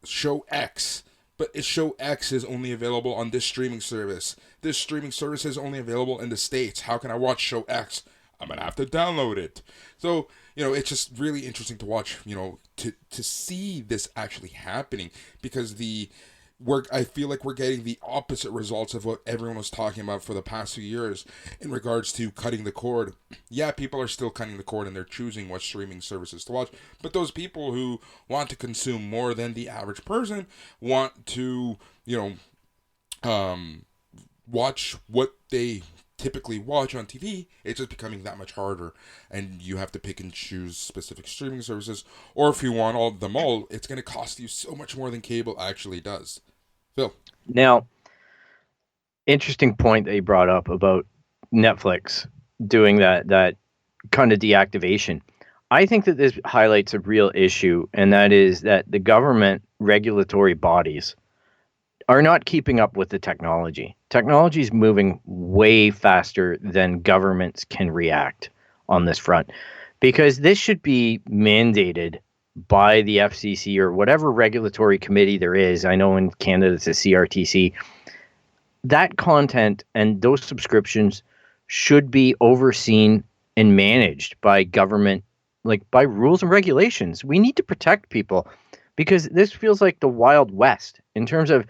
show X, but show X is only available on this streaming service. This streaming service is only available in the States. How can I watch show X? I'm going to have to download it. So, it's just really interesting to watch, to see this actually happening because I feel like we're getting the opposite results of what everyone was talking about for the past few years in regards to cutting the cord. Yeah, people are still cutting the cord and they're choosing what streaming services to watch. But those people who want to consume more than the average person want to, watch what they typically watch on TV, it's just becoming that much harder. And you have to pick and choose specific streaming services. Or if you want them all, it's going to cost you so much more than cable actually does. Phil. Now, interesting point that you brought up about Netflix doing that kind of deactivation. I think that this highlights a real issue, and that is that the government regulatory bodies are not keeping up with the technology. Technology is moving way faster than governments can react on this front, because this should be mandated by the FCC or whatever regulatory committee there is. I know in Canada it's a CRTC. That content and those subscriptions should be overseen and managed by government, like by rules and regulations. We need to protect people because this feels like the Wild West in terms of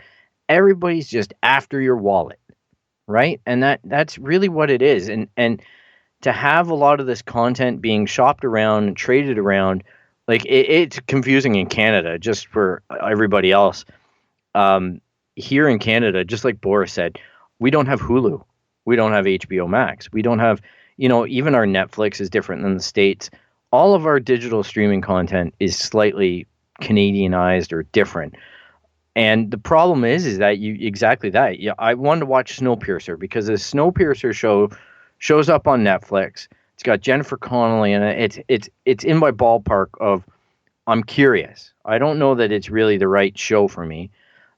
everybody's just after your wallet, right? And that's really what it is. And to have a lot of this content being shopped around and traded around, like it's confusing in Canada, just for everybody else. Here in Canada, just like Boris said, we don't have Hulu. We don't have HBO Max. We don't have, even our Netflix is different than the States. All of our digital streaming content is slightly Canadianized or different. And the problem is that you exactly that. Yeah, I wanted to watch Snowpiercer because the Snowpiercer show shows up on Netflix. It's got Jennifer Connelly in it. It's in my ballpark of I'm curious. I don't know that it's really the right show for me,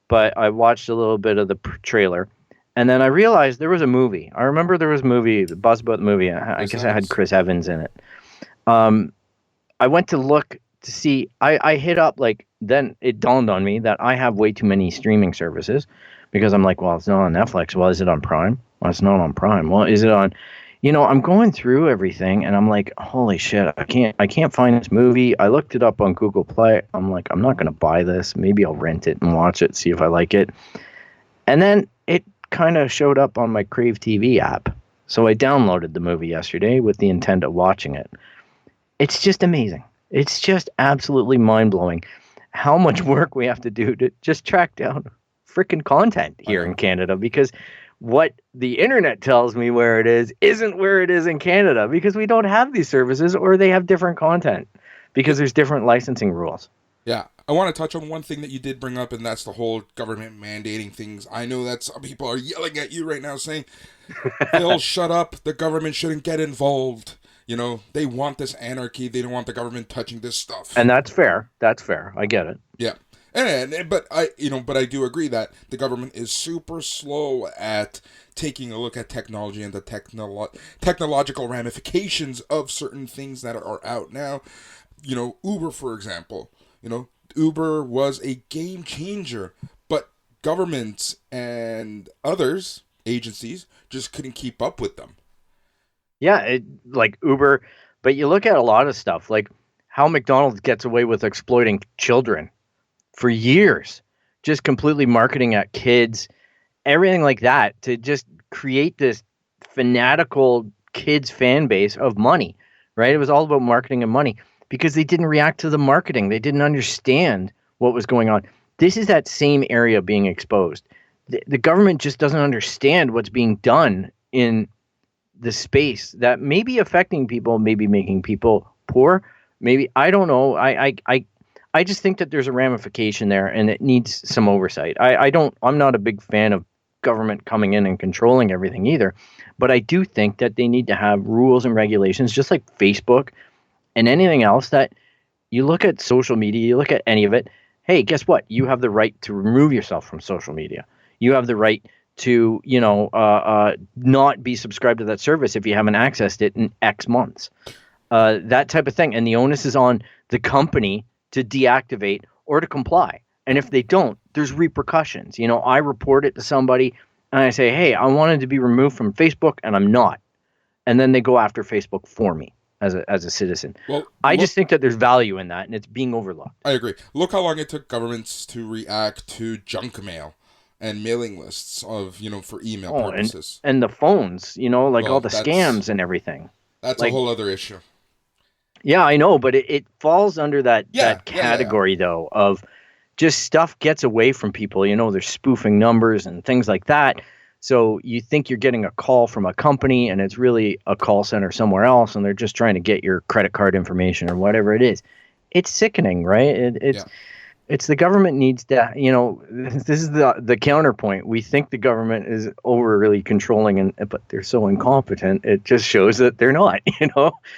but I watched a little bit of the trailer, and then I realized there was a movie. I remember there was a movie, the buzz about the movie. I Chris guess it had Evans. Chris Evans in it. I went to look to see. I hit up like then it dawned on me that I have way too many streaming services because I'm like, well, it's not on Netflix. Well, is it on Prime? Well, it's not on Prime. Well, is it on? I'm going through everything and I'm like, holy shit, I can't find this movie. I looked it up on Google Play. I'm like, I'm not gonna buy this. Maybe I'll rent it and watch it, see if I like it. And then it kind of showed up on my Crave TV app. So I downloaded the movie yesterday with the intent of watching it. It's just amazing. It's just absolutely mind-blowing how much work we have to do to just track down freaking content here in Canada, because what the internet tells me where it is isn't where it is in Canada, because we don't have these services, or they have different content because there's different licensing rules. Yeah, I want to touch on one thing that you did bring up, and that's the whole government mandating things. I know that some people are yelling at you right now saying, Phil, shut up, the government shouldn't get involved. They want this anarchy. They don't want the government touching this stuff. And that's fair. That's fair. I get it. Yeah. But I do agree that the government is super slow at taking a look at technology and the technological ramifications of certain things that are out now. Uber, for example. Uber was a game changer, but governments and others, agencies, just couldn't keep up with them. Yeah, like Uber, but you look at a lot of stuff, like how McDonald's gets away with exploiting children for years, just completely marketing at kids, everything like that, to just create this fanatical kids fan base of money, right? It was all about marketing and money because they didn't react to the marketing. They didn't understand what was going on. This is that same area being exposed. The government just doesn't understand what's being done in the space that may be affecting people, maybe making people poor. Maybe, I don't know. I just think that there's a ramification there and it needs some oversight. I'm not a big fan of government coming in and controlling everything either, but I do think that they need to have rules and regulations, just like Facebook and anything else. That you look at social media, you look at any of it. Hey, guess what? You have the right to remove yourself from social media. You have the right to, not be subscribed to that service if you haven't accessed it in X months. That type of thing. And the onus is on the company to deactivate or to comply. And if they don't, there's repercussions. I report it to somebody and I say, hey, I wanted to be removed from Facebook and I'm not. And then they go after Facebook for me as a citizen. Well, I just think that there's value in that and it's being overlooked. I agree. Look how long it took governments to react to junk mail and mailing lists of, for email purposes. And the phones, all the scams and everything. That's a whole other issue. Yeah, I know, but it falls under that category, though, of just stuff gets away from people. They're spoofing numbers and things like that. So you think you're getting a call from a company and it's really a call center somewhere else and they're just trying to get your credit card information or whatever it is. It's sickening, right? It's the government needs to, this is the counterpoint. We think the government is overly controlling, but they're so incompetent. It just shows that they're not,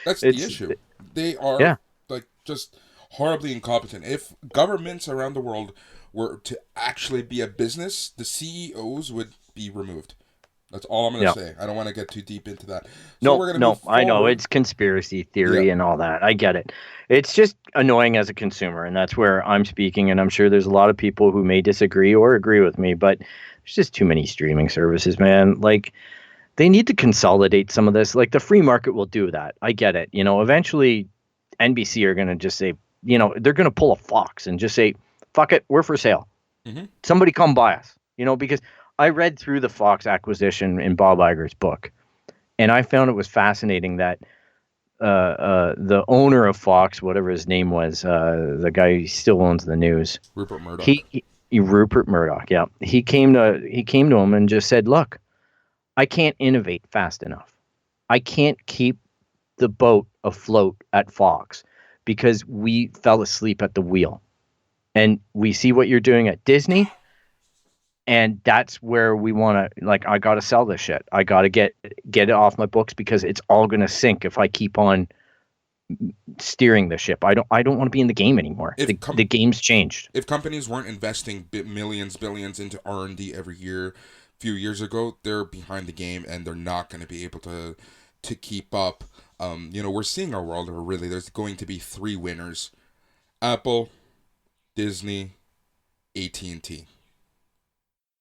That's the issue. They are just horribly incompetent. If governments around the world were to actually be a business, the CEOs would be removed. That's all I'm going to say. I don't want to get too deep into that. So I know it's conspiracy theory and all that. I get it. It's just annoying as a consumer, and that's where I'm speaking, and I'm sure there's a lot of people who may disagree or agree with me, but there's just too many streaming services, man. Like, they need to consolidate some of this. Like, the free market will do that. I get it. Eventually NBC are going to just say, they're going to pull a Fox and just say, fuck it, we're for sale. Mm-hmm. Somebody come buy us, because I read through the Fox acquisition in Bob Iger's book, and I found it was fascinating that the owner of Fox, whatever his name was, the guy who still owns the news, Rupert Murdoch. Rupert Murdoch, yeah. He came to him and just said, "Look, I can't innovate fast enough. I can't keep the boat afloat at Fox because we fell asleep at the wheel. and we see what you're doing at Disney, and that's where we want to, like, I got to sell this shit. I got to get it off my books because it's all going to sink if I keep on steering the ship. I don't want to be in the game anymore. The game's changed. If companies weren't investing millions, billions into R&D every year, a few years ago, they're behind the game and they're not going to be able to keep up. We're seeing our world where really there's going to be 3 winners: Apple, Disney, AT&T.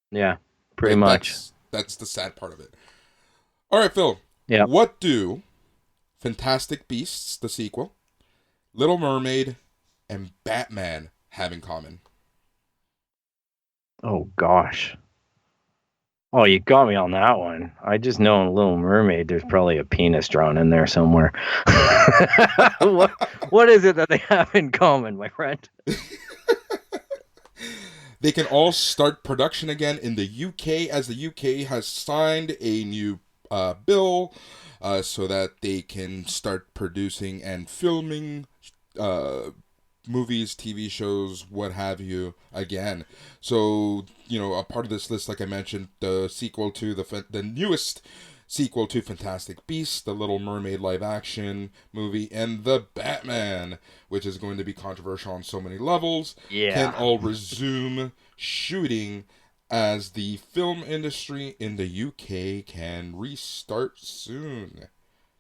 Yeah, pretty much. That's the sad part of it. All right, Phil. Yeah. What do Fantastic Beasts, the sequel, Little Mermaid, and Batman have in common? Oh gosh. Oh, you got me on that one. I just know in Little Mermaid there's probably a penis drawn in there somewhere. What is it that they have in common, my friend? They can all start production again in the UK, as the UK has signed a new bill so that they can start producing and filming movies, TV shows, what have you, again. So, a part of this list, like I mentioned, the sequel to the newest sequel to Fantastic Beasts, the Little Mermaid live action movie, and the Batman, which is going to be controversial on so many levels, can all resume shooting as the film industry in the UK can restart soon.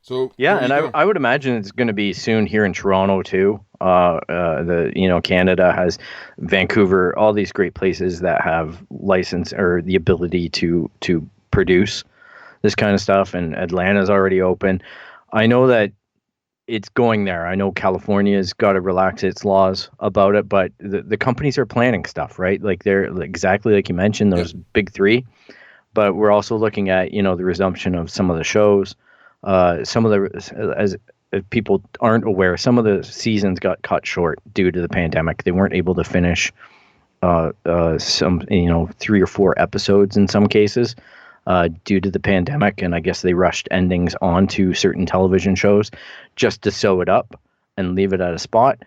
So yeah, and I would imagine it's going to be soon here in Toronto too. Canada has Vancouver, all these great places that have license or the ability to produce this kind of stuff, and Atlanta's already open. I know that it's going there. I know California's got to relax its laws about it, but the companies are planning stuff, right? Like they're exactly like you mentioned, those big 3. But we're also looking at, the resumption of some of the shows. Some of the, as if people aren't aware, some of the seasons got cut short due to the pandemic. They weren't able to finish some, 3 or 4 episodes in some cases due to the pandemic. And I guess they rushed endings onto certain television shows just to sew it up and leave it at a spot.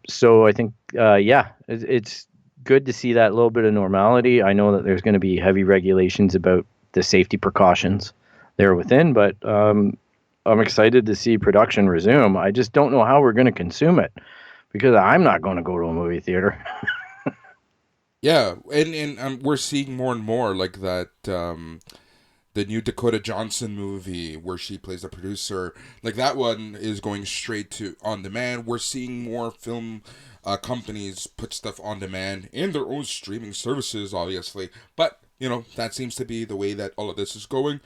So I think, it's good to see that little bit of normality. I know that there's going to be heavy regulations about the safety precautions there within, but I'm excited to see production resume. I just don't know how we're going to consume it because I'm not going to go to a movie theater. Yeah, and we're seeing more and more like that. The new Dakota Johnson movie where she plays the producer, like that one is going straight to on demand. We're seeing more film companies put stuff on demand in their own streaming services, obviously. But that seems to be the way that all of this is going.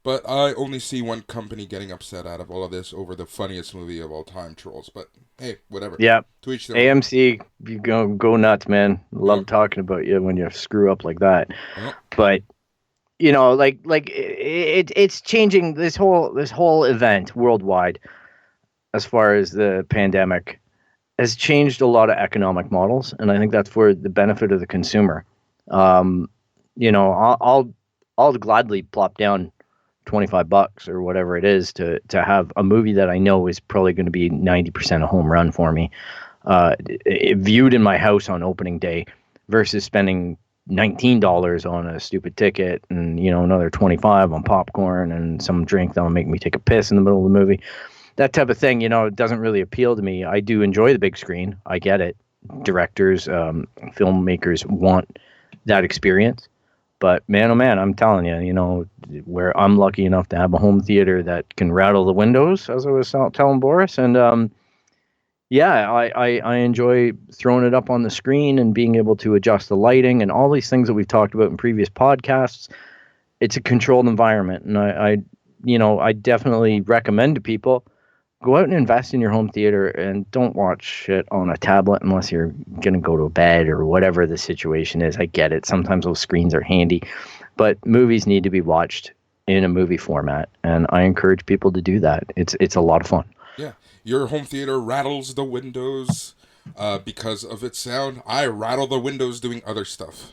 But I only see one company getting upset out of all of this over the funniest movie of all time, Trolls. But hey, whatever. Yeah. To each their own. AMC, you go nuts, man. Love talking about you when you screw up like that. But it's changing this whole event worldwide as far as the pandemic has changed a lot of economic models, and I think that's for the benefit of the consumer. I'll gladly plop down $25 or whatever it is to have a movie that I know is probably going to be 90% a home run for me, viewed in my house on opening day versus spending $19 on a stupid ticket and another $25 on popcorn and some drink that'll make me take a piss in the middle of the movie. That type of thing, it doesn't really appeal to me. I do enjoy the big screen. I get it. Directors, filmmakers want that experience. But man, oh man, I'm telling you, where I'm lucky enough to have a home theater that can rattle the windows, as I was telling Boris, and I enjoy throwing it up on the screen and being able to adjust the lighting and all these things that we've talked about in previous podcasts. It's a controlled environment, and I definitely recommend to people, go out and invest in your home theater and don't watch it on a tablet unless you're going to go to bed or whatever the situation is. I get it. Sometimes those screens are handy, but movies need to be watched in a movie format, and I encourage people to do that. It's a lot of fun. Yeah. Your home theater rattles the windows because of its sound. I rattle the windows doing other stuff.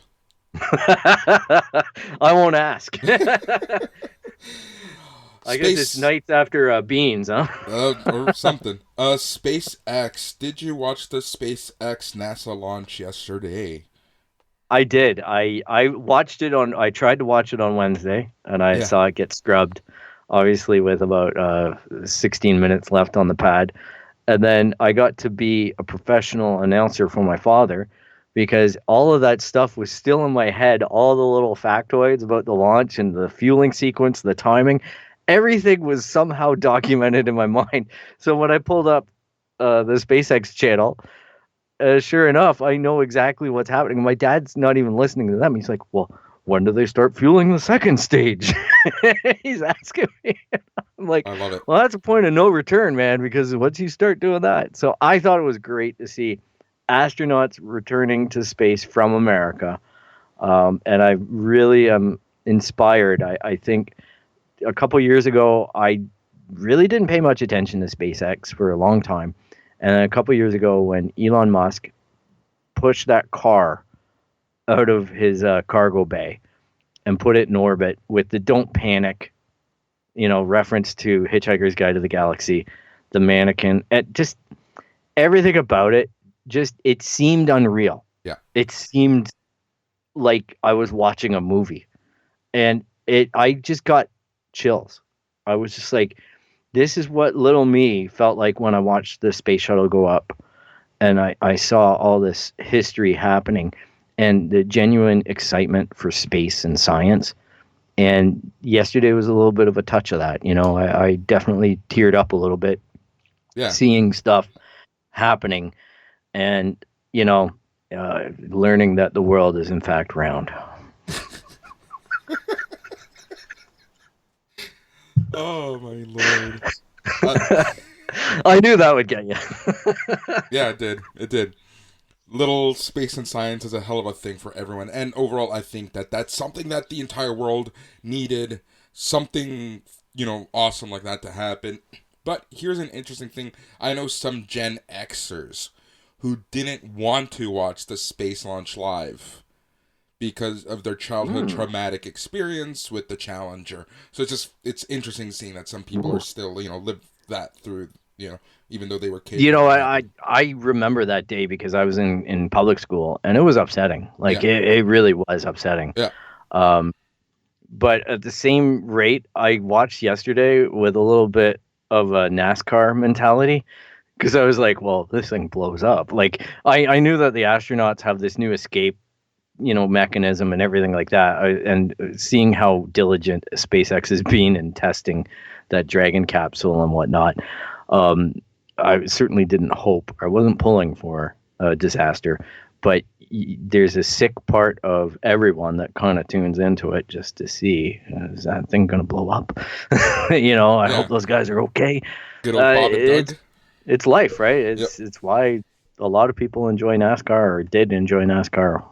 I won't ask. I guess it's nights after beans, huh? Or something. SpaceX. Did you watch the SpaceX NASA launch yesterday? I did. I watched it on. I tried to watch it on Wednesday, and I saw it get scrubbed, obviously with about 16 minutes left on the pad. And then I got to be a professional announcer for my father, because all of that stuff was still in my head. All the little factoids about the launch and the fueling sequence, the timing, everything was somehow documented in my mind. So when I pulled up the SpaceX channel, sure enough, I know exactly what's happening. My dad's not even listening to them. He's like, well, when do they start fueling the second stage? He's asking me. I'm like, I love it. well, that's a point of no return, man, because once you start doing that. So I thought it was great to see astronauts returning to space from America. And I really am inspired. I think a couple years ago, I really didn't pay much attention to SpaceX for a long time. And a couple years ago, when Elon Musk pushed that car out of his cargo bay and put it in orbit with the "Don't Panic," reference to Hitchhiker's Guide to the Galaxy, the mannequin, and just everything about it, it seemed unreal. Yeah. It seemed like I was watching a movie, and I just got chills. I was just like, this is what little me felt like when I watched the space shuttle go up, and I saw all this history happening and the genuine excitement for space and science. And yesterday was a little bit of a touch of that. I definitely teared up a little bit, seeing stuff happening, and learning that the world is in fact round. Oh my lord! I knew that would get you. Yeah, it did. It did. Little space and science is a hell of a thing for everyone, and overall, I think that that's something that the entire world needed. Something awesome like that to happen. But here's an interesting thing. I know some Gen Xers who didn't want to watch the space launch live because of their childhood traumatic experience with the Challenger. So it's interesting seeing that some people are still, live that through, even though they were kids. I remember that day because I was in public school, and it was upsetting. Like, it really was upsetting. Yeah. But at the same rate, I watched yesterday with a little bit of a NASCAR mentality, because I was like, well, this thing blows up. Like, I knew that the astronauts have this new escape mechanism and everything like that. And seeing how diligent SpaceX has been in testing that Dragon capsule and whatnot, I certainly didn't hope, I wasn't pulling for a disaster, but there's a sick part of everyone that kind of tunes into it just to see, is that thing going to blow up? I hope those guys are okay. Good old Bob and Doug. It's life, right? It's why a lot of people enjoy NASCAR, or did enjoy NASCAR,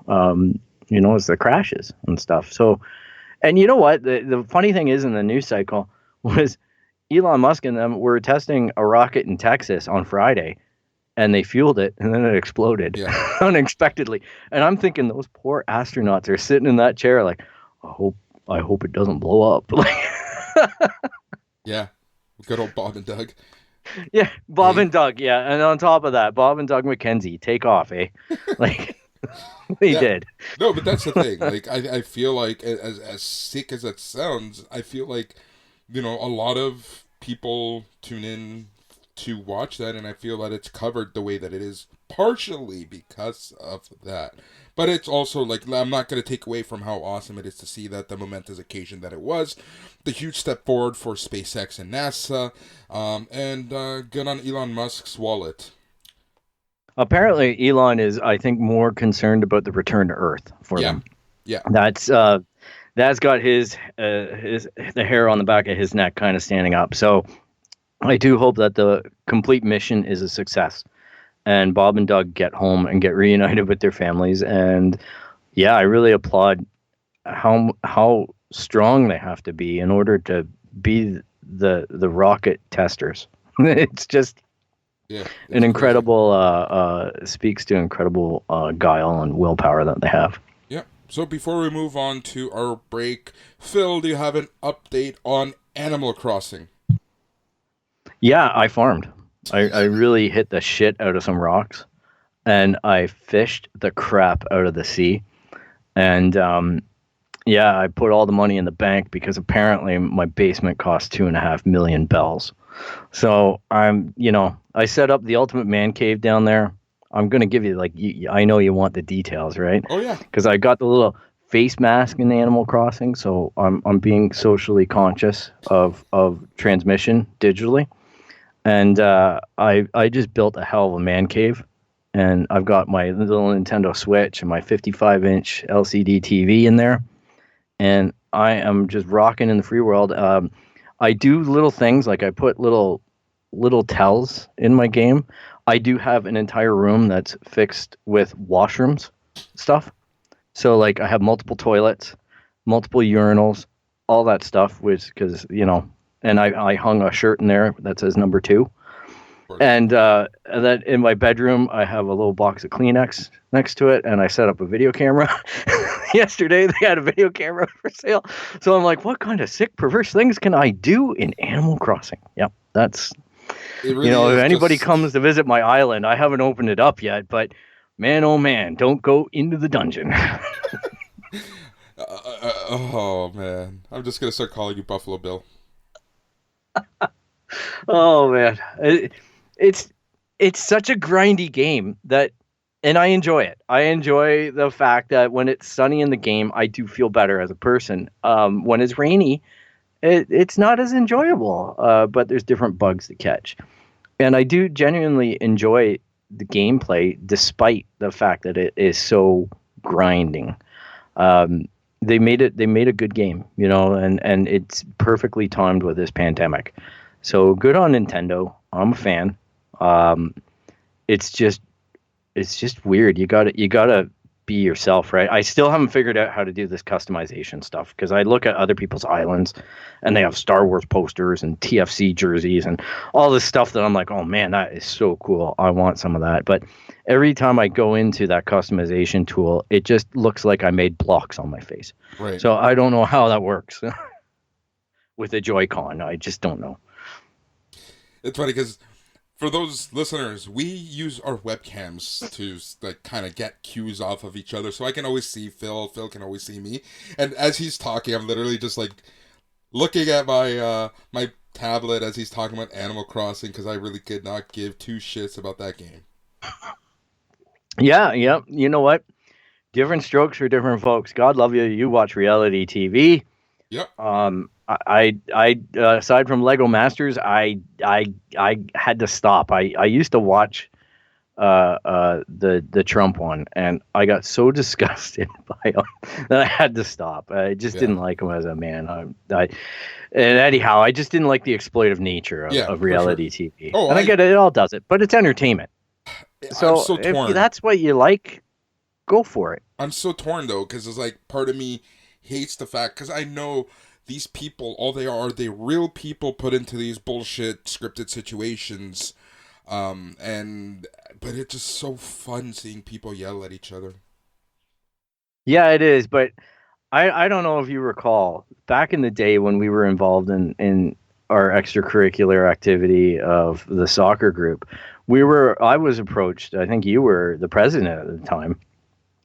it's the crashes and stuff. So, and you know what? The funny thing is, in the news cycle was Elon Musk and them were testing a rocket in Texas on Friday, and they fueled it, and then it exploded unexpectedly. And I'm thinking, those poor astronauts are sitting in that chair like, I hope it doesn't blow up. Yeah. Good old Bob and Doug. Yeah, Bob and Doug, yeah. And on top of that, Bob and Doug McKenzie, take off, eh? Like, they did. No, but that's the thing. Like, I feel like, as sick as that sounds, I feel like, a lot of people tune in to watch that, and I feel that it's covered the way that it is, partially because of that. But it's also, like, I'm not going to take away from how awesome it is to see that the momentous occasion that it was, the huge step forward for SpaceX and NASA, and good on Elon Musk's wallet. Apparently, Elon is, I think, more concerned about the return to Earth for them. Yeah. That's got the hair on the back of his neck kind of standing up. So I do hope that the complete mission is a success, and Bob and Doug get home and get reunited with their families. And I really applaud how strong they have to be in order to be the rocket testers. It's just an incredible speaks to incredible guile and willpower that they have. Yeah. So before we move on to our break, Phil, do you have an update on Animal Crossing. Yeah, I farmed. I really hit the shit out of some rocks, and I fished the crap out of the sea. And yeah, I put all the money in the bank because apparently my basement cost 2.5 million bells. So I set up the ultimate man cave down there. I'm gonna give you I know you want the details, right? Oh yeah. Because I got the little face mask in Animal Crossing, so I'm being socially conscious of transmission digitally. And I just built a hell of a man cave, and I've got my little Nintendo Switch and my 55-inch LCD TV in there, and I am just rocking in the free world. I do little things like I put little tells in my game. I do have an entire room that's fixed with washrooms stuff. So like I have multiple toilets, multiple urinals, all that stuff, which because and I hung a shirt in there that says number 2. And then in my bedroom, I have a little box of Kleenex next to it, and I set up a video camera. Yesterday, they had a video camera for sale. So I'm like, what kind of sick, perverse things can I do in Animal Crossing? Yep, that's, Really if anybody just... comes to visit my island, I haven't opened it up yet, but man, oh man, don't go into the dungeon. Oh, man. I'm just going to start calling you Buffalo Bill. Oh, man. It's such a grindy game and I enjoy it. I enjoy the fact that when it's sunny in the game, I do feel better as a person. When it's rainy, it's not as enjoyable, but there's different bugs to catch. And I do genuinely enjoy the gameplay, despite the fact that it is so grinding. They made a good game, and it's perfectly timed with this pandemic. So good on Nintendo. I'm a fan. It's just weird. You gotta be yourself, right? I still haven't figured out how to do this customization stuff because I look at other people's islands and they have Star Wars posters and TFC jerseys and all this stuff that I'm like, oh man, that is so cool. I want some of that. But every time I go into that customization tool, it just looks like I made blocks on my face. Right. So I don't know how that works with a Joy-Con. I just don't know. It's funny because for those listeners, we use our webcams to like kind of get cues off of each other, so I can always see Phil. Phil can always see me, and as he's talking, I'm literally just like looking at my my tablet as he's talking about Animal Crossing because I really could not give 2 shits about that game. Yeah. You know what? Different strokes for different folks. God love you. You watch reality TV. Yep. I aside from Lego Masters, I had to stop. I used to watch the Trump one, and I got so disgusted by him that I had to stop. I just didn't like him as a man. And anyhow, I just didn't like the exploitive nature of reality TV. Oh, and I get it; it all does it, but it's entertainment. So I'm so torn. If that's what you like, go for it. I'm so torn though, because it's like part of me hates the fact, because I know these people, all they are, they real people put into these bullshit scripted situations, but it's just so fun seeing people yell at each other. Yeah, it is, but I don't know if you recall, back in the day when we were involved in our extracurricular activity of the soccer group, I was approached, I think you were the president at the time,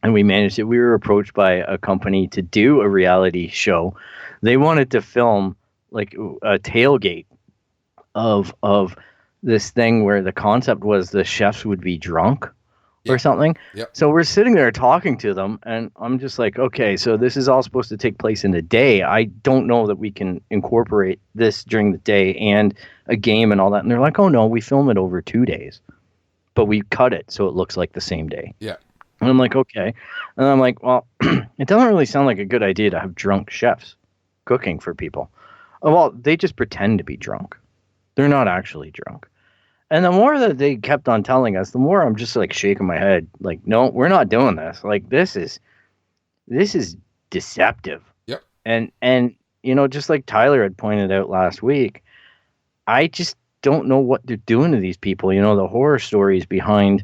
and we managed it. We were approached by a company to do a reality show. They wanted to film like a tailgate of this thing where the concept was the chefs would be drunk or something. Yep. So we're sitting there talking to them, and I'm just like, okay, so this is all supposed to take place in the day. I don't know that we can incorporate this during the day and a game and all that. And they're like, oh no, we film it over 2 days, but we cut it so it looks like the same day. Yeah. And I'm like, okay. And I'm like, well, it doesn't really sound like a good idea to have drunk chefs cooking for people. Well, they just pretend to be drunk. They're not actually drunk. And the more that they kept on telling us, the more I'm just like shaking my head. Like, no, we're not doing this. Like, this is deceptive. Yep. And just like Tyler had pointed out last week, I just don't know what they're doing to these people. The horror stories behind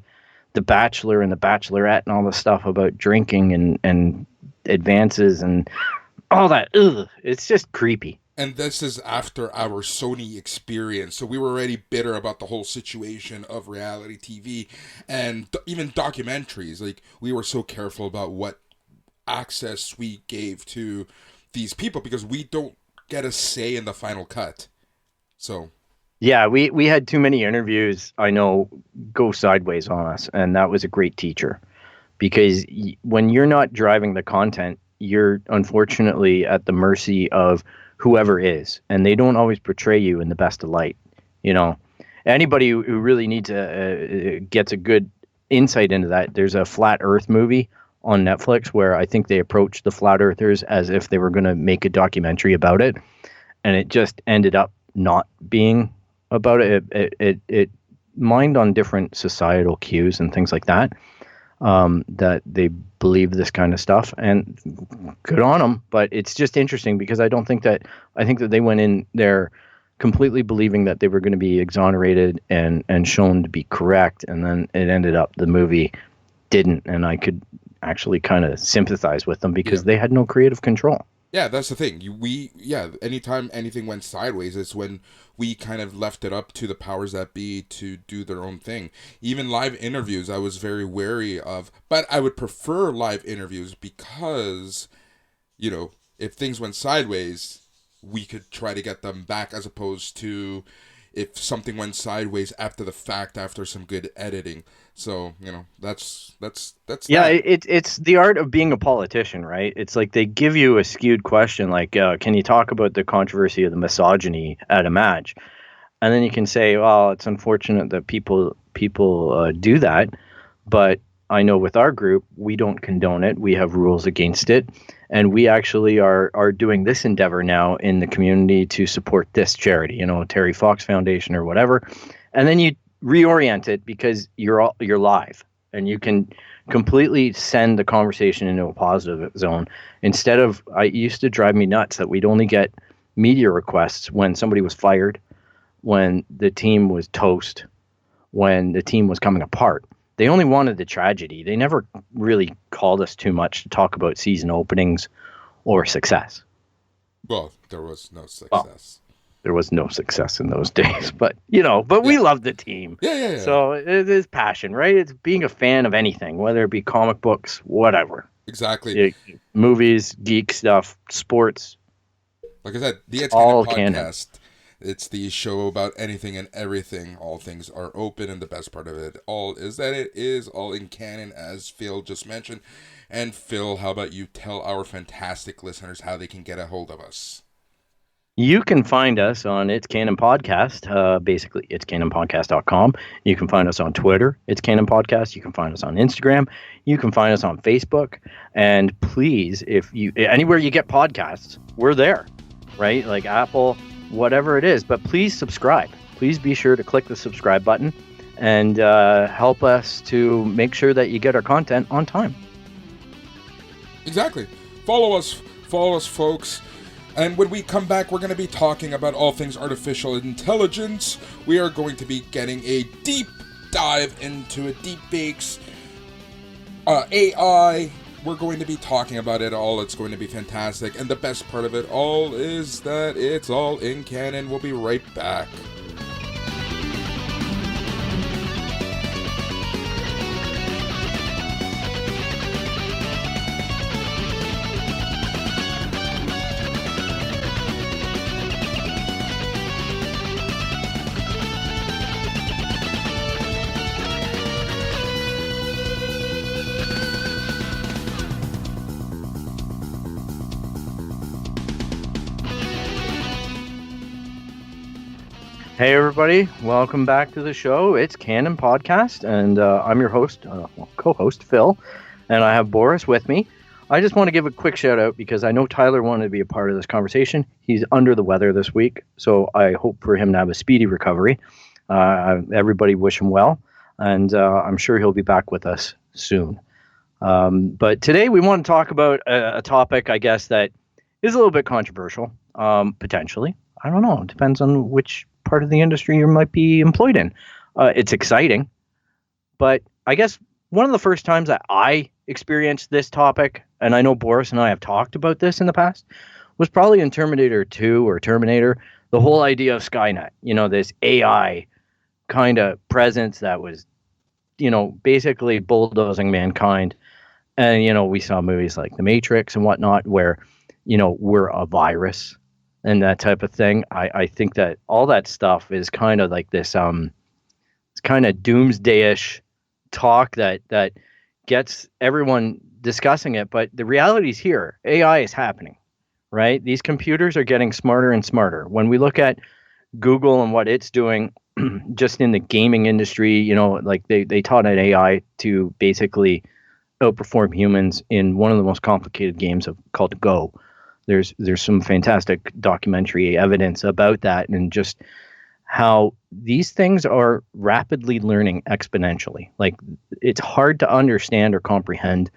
The Bachelor and The Bachelorette and all the stuff about drinking and advances and all that. Ugh, it's just creepy. And this is after our Sony experience. So we were already bitter about the whole situation of reality TV and even documentaries. Like, we were so careful about what access we gave to these people because we don't get a say in the final cut. So Yeah, we had too many interviews, I know, go sideways on us, and that was a great teacher. Because when you're not driving the content, you're unfortunately at the mercy of whoever is, and they don't always portray you in the best of light. You know, anybody who really needs gets a good insight into that. There's a Flat Earth movie on Netflix where I think they approached the flat earthers as if they were going to make a documentary about it, and it just ended up not being about it. It mined on different societal cues and things like that. That they believe this kind of stuff, and good on them. But it's just interesting because I think that they went in there completely believing that they were going to be exonerated and shown to be correct, and then it ended up the movie didn't, and I could actually kind of sympathize with them because they had no creative control. Yeah, that's the thing. Anytime anything went sideways, it's when we kind of left it up to the powers that be to do their own thing. Even live interviews, I was very wary of, but I would prefer live interviews because, if things went sideways, we could try to get them back, as opposed to if something went sideways after the fact, after some good editing. So, that's yeah, it's the art of being a politician, right? It's like they give you a skewed question like, can you talk about the controversy of the misogyny at a match? And then you can say, well, it's unfortunate that people do that, but I know with our group, we don't condone it. We have rules against it. And we actually are doing this endeavor now in the community to support this charity, Terry Fox Foundation or whatever. And then you reorient it because you're live and you can completely send the conversation into a positive zone. Instead of, it used to drive me nuts that we'd only get media requests when somebody was fired, when the team was toast, when the team was coming apart. They only wanted the tragedy. They never really called us too much to talk about season openings or success. Well, there was no success. Well, there was no success in those days, but we love the team. Yeah. So it is passion, right? It's being a fan of anything, whether it be comic books, whatever. Exactly. Movies, geek stuff, sports. Like I said, the ITS CANON podcast. It's the show about anything and everything. All things are open, and the best part of it all is that it is all in canon, as Phil just mentioned. And Phil, how about you tell our fantastic listeners how they can get a hold of us? You can find us on It's Canon Podcast, basically itscanonpodcast.com. You can find us on Twitter, It's Canon Podcast. You can find us on Instagram. You can find us on Facebook. And please, if you anywhere you get podcasts, we're there, right? Like Apple, whatever it is. But please subscribe. Please be sure to click the subscribe button and help us to make sure that you get our content on time. Exactly. Follow us, folks. And when we come back, we're going to be talking about all things artificial intelligence. We are going to be getting a deep dive into deep fakes, AI. We're going to be talking about it all. It's going to be fantastic. And the best part of it all is that it's all in canon. We'll be right back. Hey everybody, welcome back to the show. It's Canon Podcast, and I'm your host, co-host Phil, and I have Boris with me. I just want to give a quick shout out because I know Tyler wanted to be a part of this conversation. He's under the weather this week, so I hope for him to have a speedy recovery. Everybody wish him well, and I'm sure he'll be back with us soon. But today we want to talk about a topic, I guess, that is a little bit controversial, potentially. I don't know. It depends on which part of the industry you might be employed in. It's exciting, but I guess one of the first times that I experienced this topic, and I know Boris and I have talked about this in the past, was probably in Terminator 2 or Terminator. The whole idea of Skynet, this AI kind of presence that was, basically bulldozing mankind. And, we saw movies like The Matrix and whatnot where, we're a virus and that type of thing. I think that all that stuff is kind of like this, it's kind of doomsday-ish talk that gets everyone discussing it. But the reality is here, AI is happening, right? These computers are getting smarter and smarter. When we look at Google and what it's doing just in the gaming industry, like they taught an AI to basically outperform humans in one of the most complicated games called Go. There's some fantastic documentary evidence about that, and just how these things are rapidly learning exponentially. Like, it's hard to understand or comprehend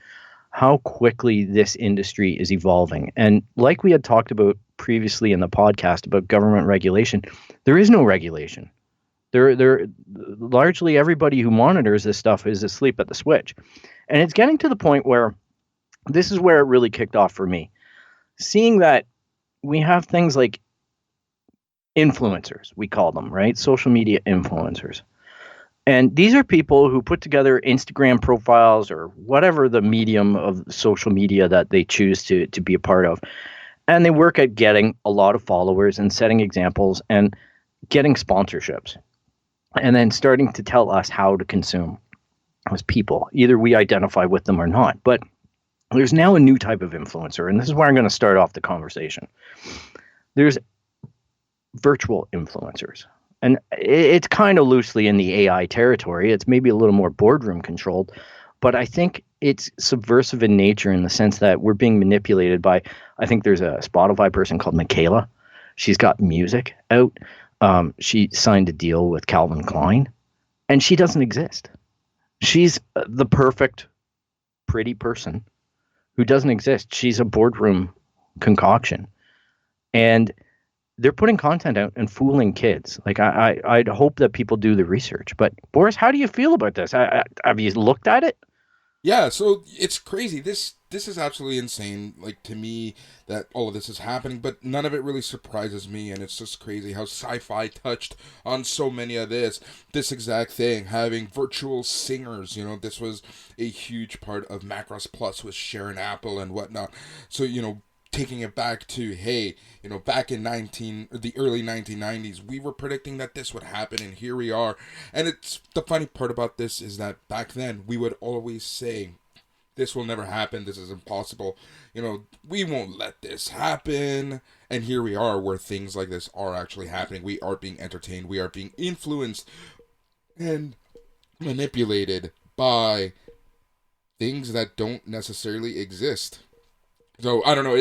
how quickly this industry is evolving. And like we had talked about previously in the podcast about government regulation, there is no regulation. There largely everybody who monitors this stuff is asleep at the switch. And it's getting to the point where this is where it really kicked off for me. Seeing that we have things like influencers, we call them, right? Social media influencers. And these are people who put together Instagram profiles or whatever the medium of social media that they choose to be a part of. And they work at getting a lot of followers and setting examples and getting sponsorships. And then starting to tell us how to consume as people. Either we identify with them or not. But there's now a new type of influencer, and this is where I'm going to start off the conversation. There's virtual influencers. And it's kind of loosely in the AI territory. It's maybe a little more boardroom controlled, but I think it's subversive in nature in the sense that we're being manipulated by, I think there's a Spotify person called Michaela. She's got music out. She signed a deal with Calvin Klein, and she doesn't exist. She's the perfect, pretty person who doesn't exist. She's a boardroom concoction. And they're putting content out and fooling kids. Like, I'd hope that people do the research. But, Boris, how do you feel about this? Have you looked at it? Yeah, so it's crazy. This is absolutely insane, like, to me, that all of this is happening, but none of it really surprises me, and it's just crazy how sci-fi touched on so many of this exact thing, having virtual singers. This was a huge part of Macross Plus with Sharon Apple and whatnot. So, taking it back to, hey, back in the early 1990s, we were predicting that this would happen, and here we are. And it's the funny part about this is that back then we would always say, this will never happen, this is impossible, we won't let this happen. And here we are, where things like this are actually happening. We are being entertained, we are being influenced and manipulated by things that don't necessarily exist. So I don't know.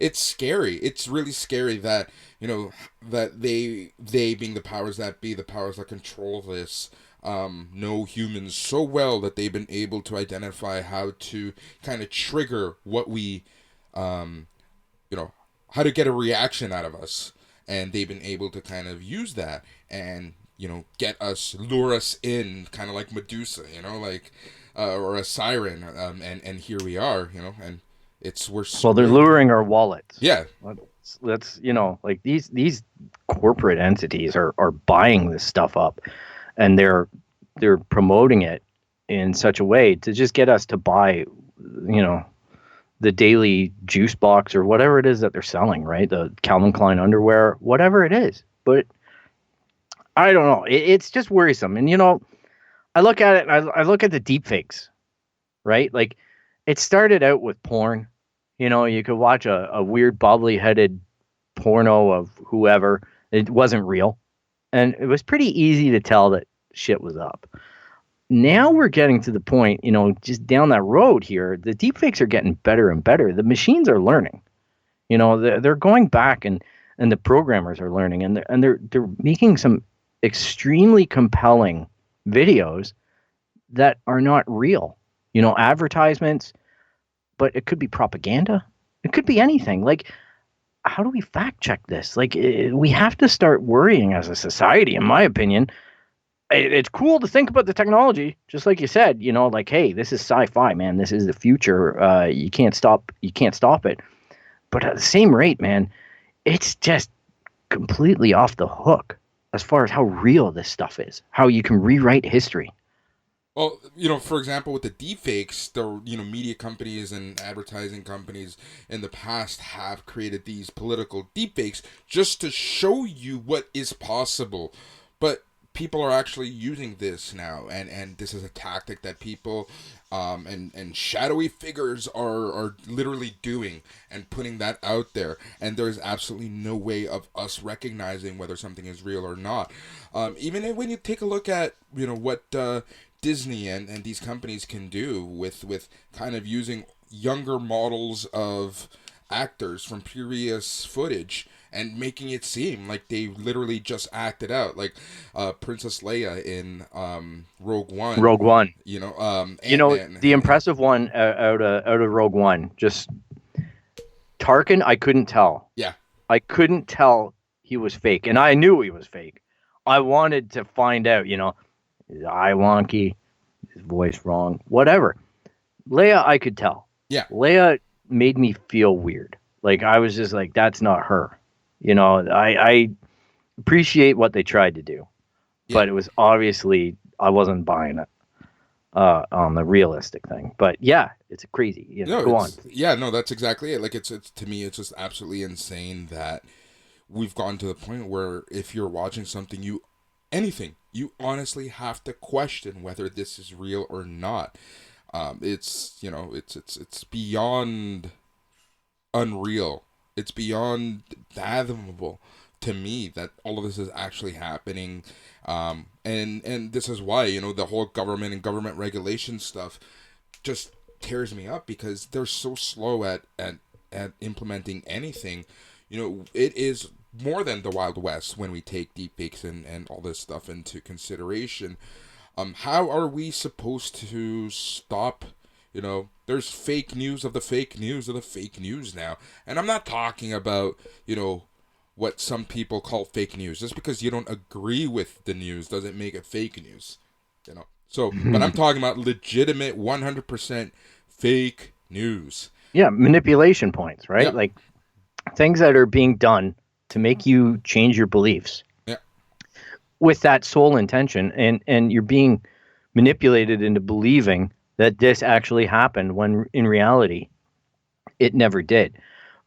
It's scary. It's really scary that that they being the powers that be, the powers that control this, know humans so well that they've been able to identify how to kind of trigger what we, how to get a reaction out of us, and they've been able to kind of use that and lure us in, kind of like Medusa, or a siren, and here we are, and. They're luring our wallets. Yeah. That's like these corporate entities are buying this stuff up, and they're promoting it in such a way to just get us to buy, the daily juice box or whatever it is that they're selling, right? The Calvin Klein underwear, whatever it is. But I don't know. It's just worrisome. And, I look at it and I look at the deep fakes, right? Like, it started out with porn. You could watch a weird bobbly-headed porno of whoever. It wasn't real. And it was pretty easy to tell that shit was up. Now we're getting to the point, just down that road here, the deepfakes are getting better and better. The machines are learning. They're going back, and the programmers are learning, and they're making some extremely compelling videos that are not real. Advertisements, but it could be propaganda. It could be anything. Like, how do we fact check this? Like, we have to start worrying as a society, in my opinion. It's cool to think about the technology, just like you said, like, hey, this is sci-fi, man. This is the future. You can't stop it. But at the same rate, man, it's just completely off the hook as far as how real this stuff is, how you can rewrite history. Well, for example, with the deepfakes, media companies and advertising companies in the past have created these political deepfakes just to show you what is possible. But people are actually using this now, and this is a tactic that people and shadowy figures are literally doing and putting that out there. And there's absolutely no way of us recognizing whether something is real or not. Even when you take a look at, what Disney and these companies can do with kind of using younger models of actors from previous footage and making it seem like they literally just acted out, like Princess Leia in Rogue One. Rogue One. Ant-Man. The impressive one out of Rogue One, just Tarkin, I couldn't tell. Yeah. I couldn't tell he was fake, and I knew he was fake. I wanted to find out, his eye wonky, his voice wrong, whatever. Leia, I could tell. Yeah. Leia made me feel weird. Like, I was just like, that's not her. I appreciate what they tried to do, but it was obviously, I wasn't buying it on the realistic thing. But yeah, it's crazy. Go on. Yeah, no, that's exactly it. Like, it's to me, it's just absolutely insane that we've gotten to the point where if you're watching something, you honestly have to question whether this is real or not. It's beyond unreal. It's beyond fathomable to me that all of this is actually happening. And this is why, the whole government and government regulation stuff just tears me up, because they're so slow at implementing anything. It is more than the Wild West when we take deepfakes and all this stuff into consideration. How are we supposed to stop? There's fake news of the fake news of the fake news now. And I'm not talking about, what some people call fake news. Just because you don't agree with the news doesn't make it fake news. So, but I'm talking about legitimate 100% fake news. Yeah, manipulation points, right? Yeah. Like things that are being done to make you change your beliefs. Yeah. With that sole intention, and you're being manipulated into believing that this actually happened when in reality it never did.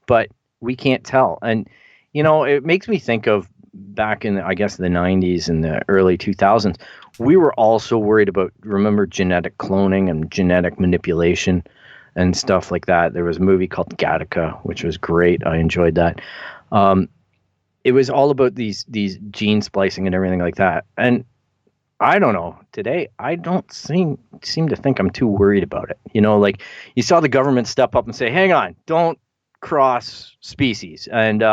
But we can't tell. And it makes me think of back in, I guess, the 90s and the early 2000s. We were also worried about, remember, genetic cloning and genetic manipulation and stuff like that. There was a movie called Gattaca, which was great. I enjoyed that. It was all about these gene splicing and everything like that. And I don't know. Today, I don't seem to think I'm too worried about it. Like you saw the government step up and say, hang on, don't cross species. And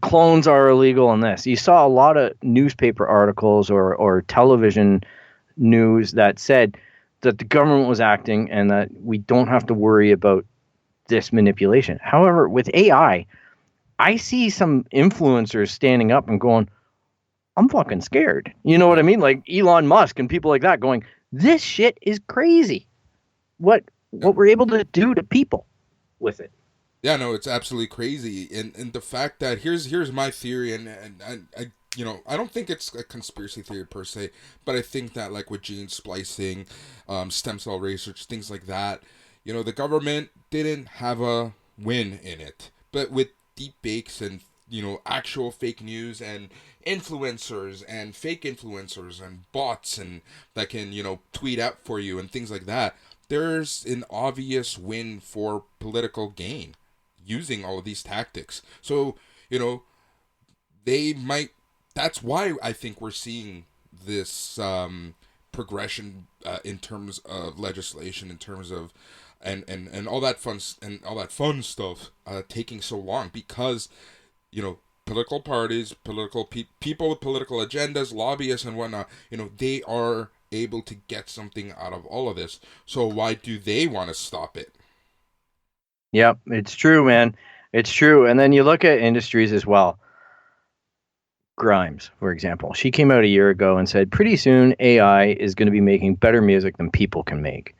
clones are illegal in this. You saw a lot of newspaper articles or television news that said that the government was acting and that we don't have to worry about this manipulation. However, with AI, I see some influencers standing up and going, I'm fucking scared. You know what I mean? Like Elon Musk and people like that going, this shit is crazy. What we're able to do to people with it. Yeah, no, it's absolutely crazy. And the fact that here's my theory, and I I don't think it's a conspiracy theory per se, but I think that like with gene splicing, stem cell research, things like that, the government didn't have a win in it. But with deepfakes and actual fake news and influencers and fake influencers and bots and that can tweet out for you and things like that, there's an obvious win for political gain using all of these tactics. So they might. That's why I think we're seeing this progression in terms of legislation, in terms of and all that fun stuff taking so long, because political parties, political people with political agendas, lobbyists and whatnot, they are able to get something out of all of this. So why do they want to stop it? Yep, it's true, man. It's true. And then you look at industries as well. Grimes, for example, she came out a year ago and said pretty soon AI is going to be making better music than people can make.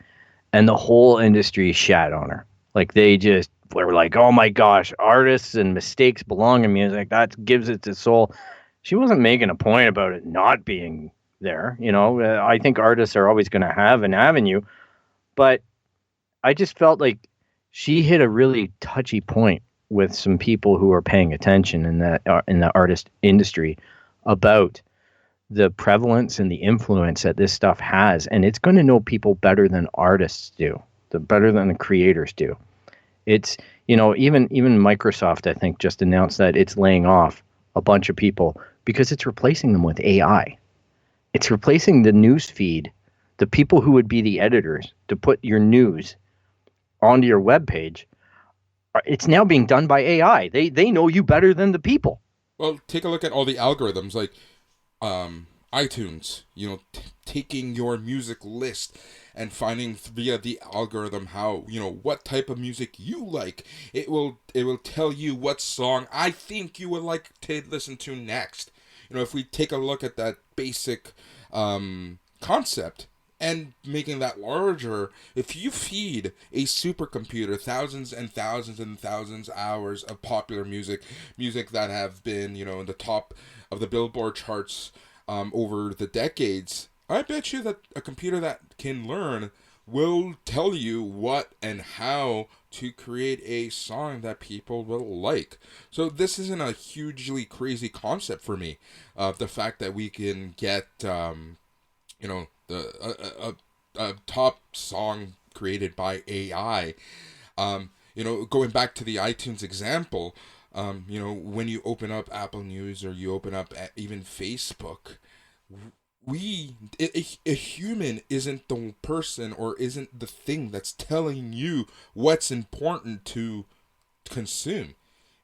And the whole industry shat on her. Like they just people are like, oh my gosh, artists and mistakes belong in music. That gives it its soul. She wasn't making a point about it not being there. I think artists are always going to have an avenue, but I just felt like she hit a really touchy point with some people who are paying attention in the artist industry about the prevalence and the influence that this stuff has, and it's going to know people better than artists do, better than the creators do. It's even Microsoft, I think, just announced that it's laying off a bunch of people because it's replacing them with AI. It's replacing the news feed, the people who would be the editors to put your news onto your webpage. It's now being done by AI. They know you better than the people. Well, take a look at all the algorithms, like iTunes, taking your music list and finding via the algorithm how, what type of music you like. It will tell you what song I think you would like to listen to next. If we take a look at that basic concept and making that larger, if you feed a supercomputer thousands and thousands and thousands of hours of popular music that have been, in the top of the Billboard charts over the decades, I bet you that a computer that can learn will tell you what and how to create a song that people will like. So this isn't a hugely crazy concept for me, the fact that we can get, a top song created by AI. Going back to the iTunes example, when you open up Apple News or you open up even Facebook, a human isn't the person or isn't the thing that's telling you what's important to consume.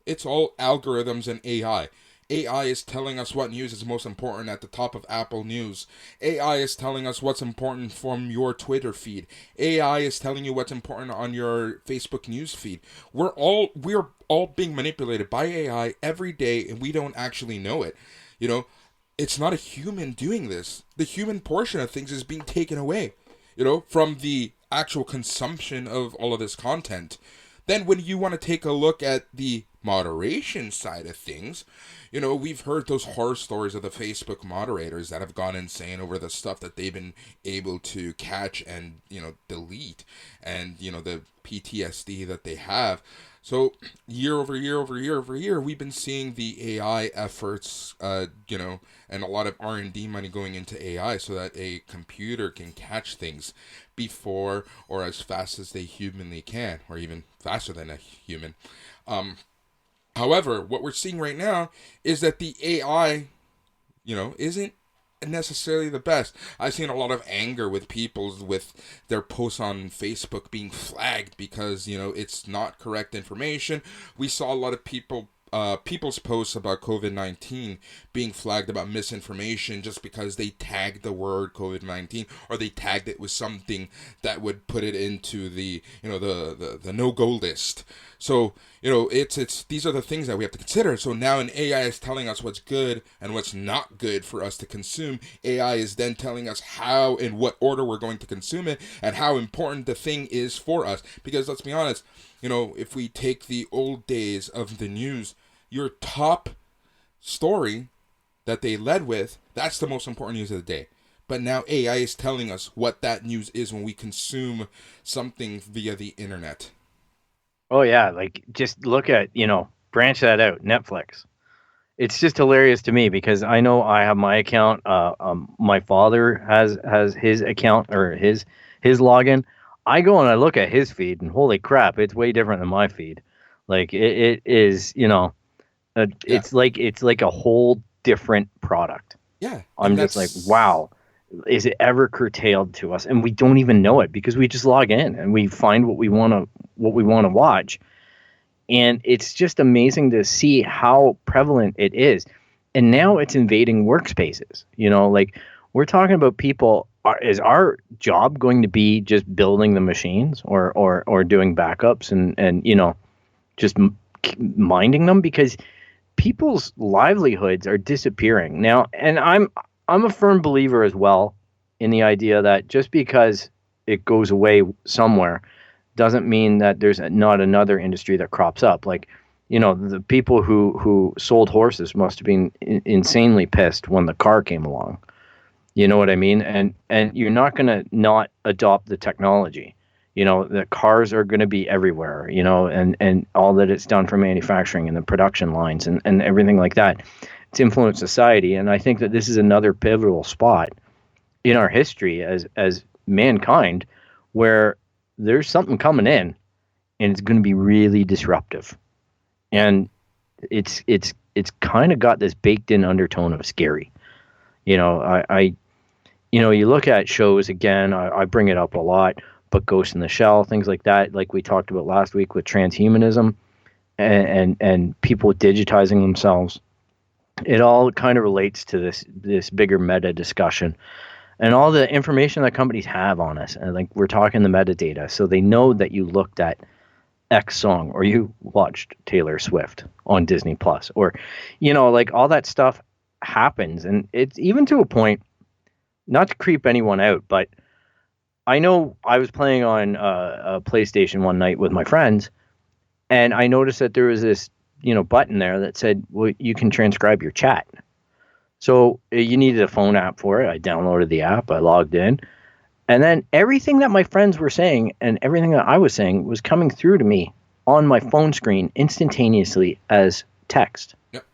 It's all algorithms and AI. AI is telling us what news is most important at the top of Apple News. AI is telling us what's important from your Twitter feed. AI is telling you what's important on your Facebook news feed. We're all being manipulated by AI every day, and we don't actually know it. It's not a human doing this. The human portion of things is being taken away, from the actual consumption of all of this content. Then when you want to take a look at the moderation side of things, we've heard those horror stories of the Facebook moderators that have gone insane over the stuff that they've been able to catch and, delete, and, the PTSD that they have. So year over year, we've been seeing the AI efforts, and a lot of R&D money going into AI so that a computer can catch things before or as fast as they humanly can, or even faster than a human. However, what we're seeing right now is that the AI, isn't necessarily the best. I've seen a lot of anger with people with their posts on Facebook being flagged because, it's not correct information. We saw a lot of people's posts about COVID-19 being flagged about misinformation just because they tagged the word COVID-19, or they tagged it with something that would put it into the, the no-go list. So, it's these are the things that we have to consider. So now an AI is telling us what's good and what's not good for us to consume. AI is then telling us how and what order we're going to consume it and how important the thing is for us. Because let's be honest, if we take the old days of the news, your top story that they led with, that's the most important news of the day. But now AI is telling us what that news is when we consume something via the internet. Oh yeah, like just look at, branch that out, Netflix. It's just hilarious to me because I know I have my account. My father has his account or his login. I go and I look at his feed, and holy crap, it's way different than my feed. Like it is, it's like a whole different product. Yeah, I'm just like, wow, is it ever curtailed to us? And we don't even know it because we just log in and we find what we want to watch. And it's just amazing to see how prevalent it is. And now it's invading workspaces. Like we're talking about people. Is our job going to be just building the machines or doing backups and just minding them? Because people's livelihoods are disappearing now. And I'm a firm believer as well in the idea that just because it goes away somewhere doesn't mean that there's not another industry that crops up. Like, the people who sold horses must have been insanely pissed when the car came along. You know what I mean? And you're not going to not adopt the technology. The cars are going to be everywhere, and all that it's done for manufacturing and the production lines and everything like that. It's influenced society. And I think that this is another pivotal spot in our history as mankind where there's something coming in and it's going to be really disruptive. And it's kind of got this baked in undertone of scary. You look at shows again, I bring it up a lot, but Ghost in the Shell, things like that, like we talked about last week with transhumanism and people digitizing themselves. It all kind of relates to this bigger meta discussion and all the information that companies have on us. And like we're talking the metadata, so they know that you looked at X song or you watched Taylor Swift on Disney Plus, or like all that stuff happens, and it's even to a point. Not to creep anyone out, but I know I was playing on a PlayStation one night with my friends, and I noticed that there was this, button there that said, well, you can transcribe your chat. So you needed a phone app for it. I downloaded the app, I logged in, and then everything that my friends were saying and everything that I was saying was coming through to me on my phone screen instantaneously as text. Yep.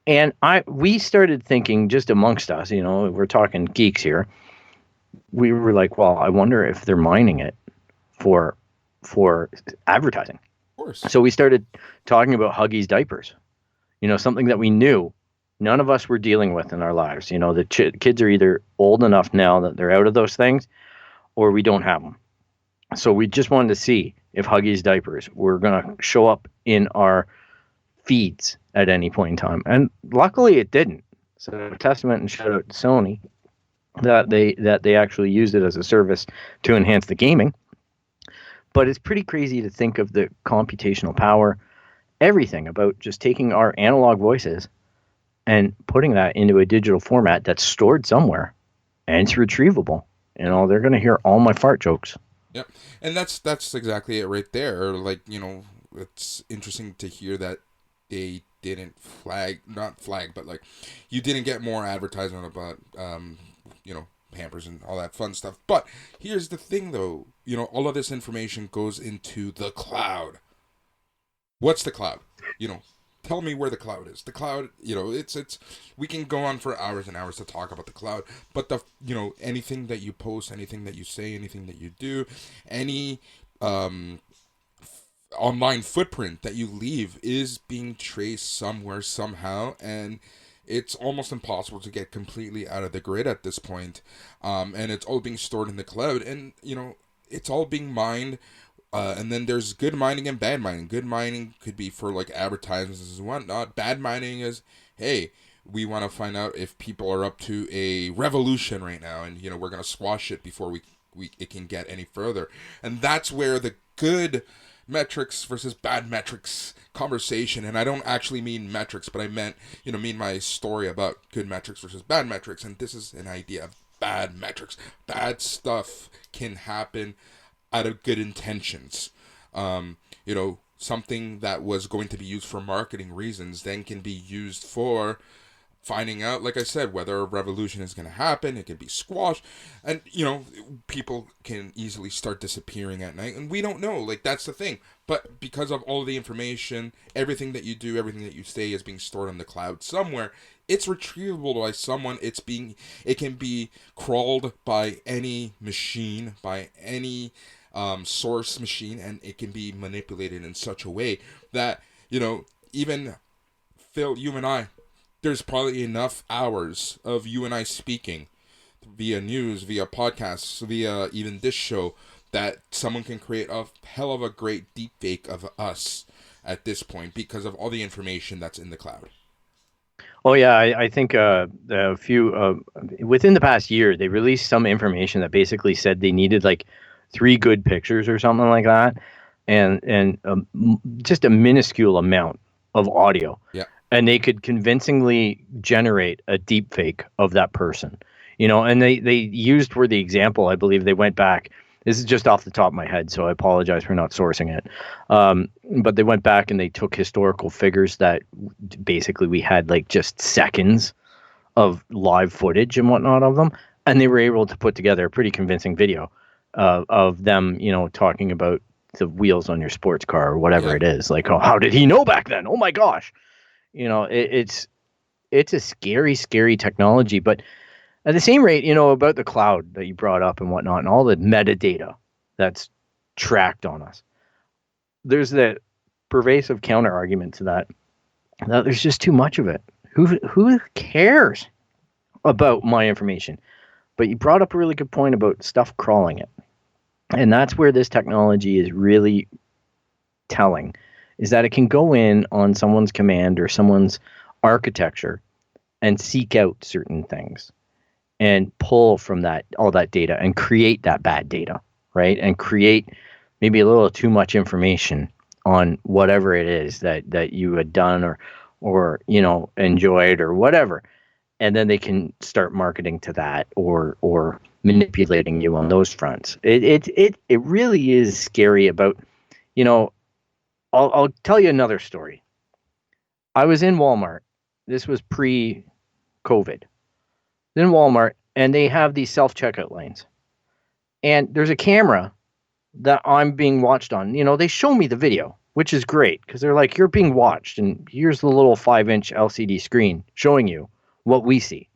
And we started thinking just amongst us, we're talking geeks here. We were like, well, I wonder if they're mining it for advertising. Of course. So we started talking about Huggies diapers, something that we knew none of us were dealing with in our lives. The kids are either old enough now that they're out of those things or we don't have them. So we just wanted to see if Huggies diapers were going to show up in our feeds at any point in time, and luckily it didn't. So testament and shout out to Sony that they actually used it as a service to enhance the gaming. But it's pretty crazy to think of the computational power, everything about just taking our analog voices and putting that into a digital format that's stored somewhere and it's retrievable. They're going to hear all my fart jokes. Yep, and that's exactly it right there. Like, it's interesting to hear that they didn't not flag, but like you didn't get more advertisement about, Pampers and all that fun stuff. But here's the thing though, all of this information goes into the cloud. What's the cloud? Tell me where the cloud is. The cloud, it's we can go on for hours and hours to talk about the cloud, but anything that you post, anything that you say, anything that you do, any online footprint that you leave is being traced somewhere somehow, and it's almost impossible to get completely out of the grid at this point. And it's all being stored in the cloud, and it's all being mined. And then there's good mining and bad mining. Good mining could be for like advertisements and whatnot. Bad mining is, hey, we want to find out if people are up to a revolution right now, and we're gonna squash it before it can get any further. And that's where the good metrics versus bad metrics conversation, and I don't actually mean metrics, but I meant mean my story about good metrics versus bad metrics, and this is an idea of bad metrics. Bad stuff can happen out of good intentions. Something that was going to be used for marketing reasons then can be used for finding out, like I said, whether a revolution is going to happen. It can be squashed, and people can easily start disappearing at night, and we don't know. Like, that's the thing. But because of all the information, everything that you do, everything that you say is being stored on the cloud somewhere. It's retrievable by someone. It can be crawled by any machine, by any source machine, and it can be manipulated in such a way that even Phil, you and I, there's probably enough hours of you and I speaking via news, via podcasts, via even this show, that someone can create a hell of a great deep fake of us at this point because of all the information that's in the cloud. Oh yeah, I think a few within the past year they released some information that basically said they needed like 3 good pictures or something like that, and just a minuscule amount of audio. Yeah. And they could convincingly generate a deep fake of that person, and they used for the example, I believe they went back, This is just off the top of my head, so I apologize for not sourcing it. But they went back and they took historical figures that basically we had like just seconds of live footage and whatnot of them, and they were able to put together a pretty convincing video of them, talking about the wheels on your sports car or whatever it is. Like, oh, how did he know back then? Oh my gosh, it's a scary, scary technology, but at the same rate, about the cloud that you brought up and whatnot, and all the metadata that's tracked on us, there's that pervasive counter argument to that there's just too much of it. Who cares about my information? But you brought up a really good point about stuff crawling it. And that's where this technology is really telling, is that it can go in on someone's command or someone's architecture and seek out certain things and pull from that, all that data, and create that bad data, right? And create maybe a little too much information on whatever it is that you had done or enjoyed or whatever. And then they can start marketing to that or manipulating you on those fronts. It really is scary about, I'll tell you another story. I was in Walmart. This was pre-COVID. In Walmart, and they have these self-checkout lanes. And there's a camera that I'm being watched on. They show me the video, which is great because they're like, you're being watched, and here's the little 5-inch LCD screen showing you what we see.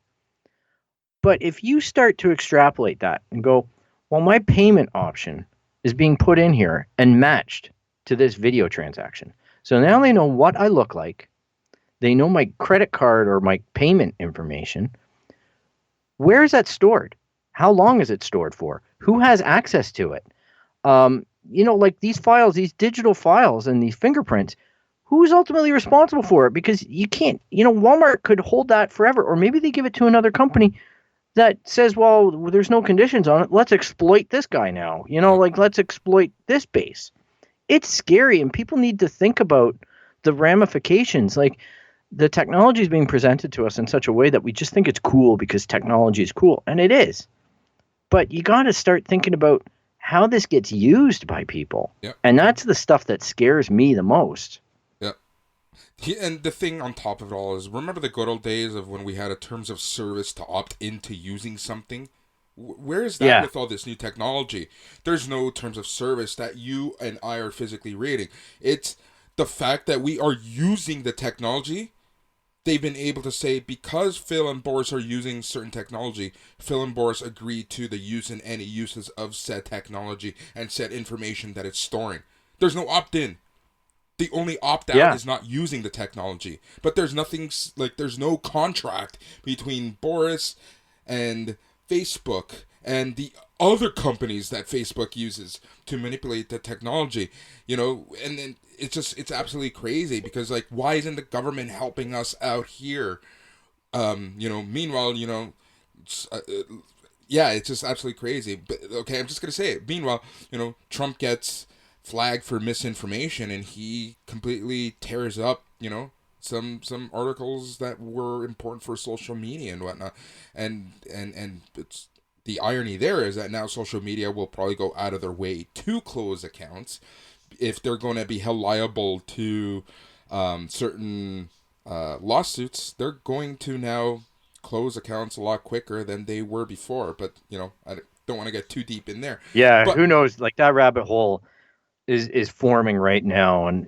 But if you start to extrapolate that and go, well, my payment option is being put in here and matched to this video transaction. So now they know what I look like. They know my credit card or my payment information. Where is that stored? How long is it stored for? Who has access to it? Like these files, these digital files and these fingerprints, who's ultimately responsible for it? Because you can't, Walmart could hold that forever, or maybe they give it to another company that says, well, there's no conditions on it. Let's exploit this guy now, let's exploit this base. It's scary, and people need to think about the ramifications. Like, the technology is being presented to us in such a way that we just think it's cool because technology is cool, and it is. But you got to start thinking about how this gets used by people. Yep. And that's the stuff that scares me the most. Yep. And the thing on top of it all is, remember the good old days of when we had a terms of service to opt into using something? Where is that with all this new technology? There's no terms of service that you and I are physically reading. It's the fact that we are using the technology. They've been able to say, because Phil and Boris are using certain technology, Phil and Boris agree to the use and any uses of said technology and said information that it's storing. There's no opt-in. The only opt-out is not using the technology. But there's nothing, there's no contract between Boris and Facebook and the other companies that Facebook uses to manipulate the technology, and then it's absolutely crazy because, why isn't the government helping us out here? Meanwhile, it's just absolutely crazy. But okay, I'm just going to say it. Meanwhile, Trump gets flagged for misinformation and he completely tears up, some articles that were important for social media and whatnot. And it's, the irony there is that now social media will probably go out of their way to close accounts if they're going to be held liable to certain lawsuits. They're going to now close accounts a lot quicker than they were before. But, I don't want to get too deep in there. Yeah, but who knows? Like, that rabbit hole is forming right now. And,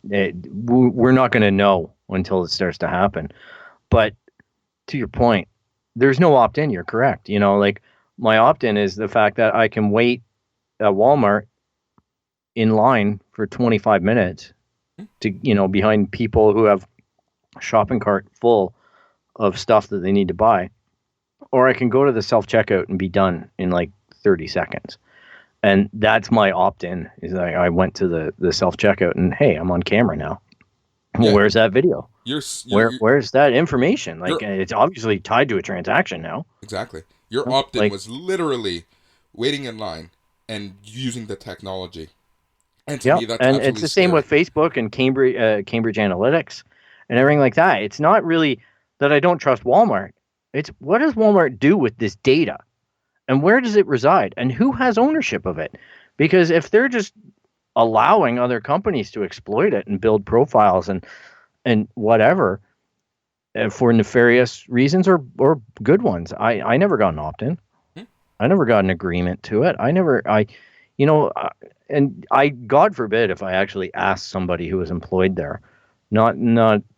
we're not going to know until it starts to happen. But to your point, there's no opt-in. You're correct. My opt-in is the fact that I can wait at Walmart in line for 25 minutes to, behind people who have a shopping cart full of stuff that they need to buy. Or I can go to the self-checkout and be done in 30 seconds. And that's my opt-in, is I went to the self-checkout and, hey, I'm on camera now. Yeah. Where's that video? Where's that information? It's obviously tied to a transaction now. Exactly. Your opt-in was literally waiting in line and using the technology. And to me, that's and it's the same with Facebook and Cambridge Analytics and everything like that. It's not really that I don't trust Walmart. It's, what does Walmart do with this data? And where does it reside? And who has ownership of it? Because if they're just allowing other companies to exploit it and build profiles and whatever for nefarious reasons or good ones, I never got an opt-in. I never got an agreement to it. You know, and God forbid if I actually asked somebody who was employed there, not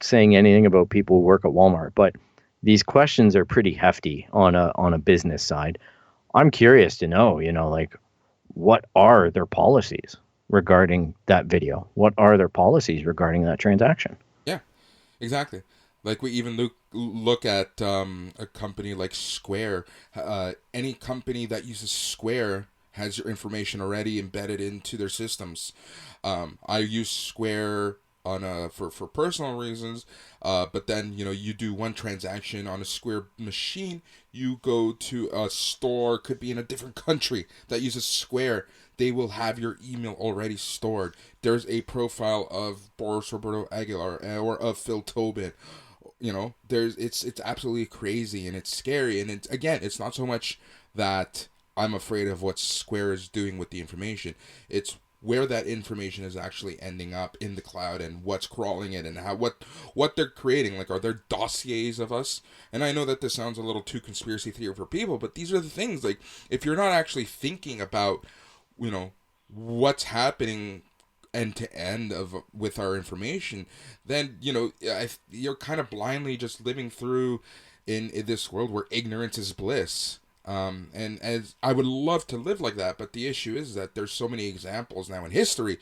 saying anything about people who work at Walmart, but these questions are pretty hefty on a business side. I'm curious to know, like, what are their policies regarding that video? What are their policies regarding that transaction? Yeah, exactly. Like we even look at a company like Square. Any company that uses Square has your information already embedded into their systems. I use Square for personal reasons, but then you do one transaction on a Square machine. You go to a store, could be in a different country, that uses Square. They will have your email already stored. There's a profile of Boris Roberto Aguilar or of Phil Tobin. It's absolutely crazy and it's scary. And it's not so much that I'm afraid of what Square is doing with the information. It's where that information is actually ending up in the cloud and what's crawling it and what they're creating. Like, are there dossiers of us? And I know that this sounds a little too conspiracy theory for people, but these are the things. Like, if you're not actually thinking about, what's happening end to end with our information, then you're kind of blindly just living through in this world where ignorance is bliss. And as I would love to live like that, but the issue is that there's so many examples now in history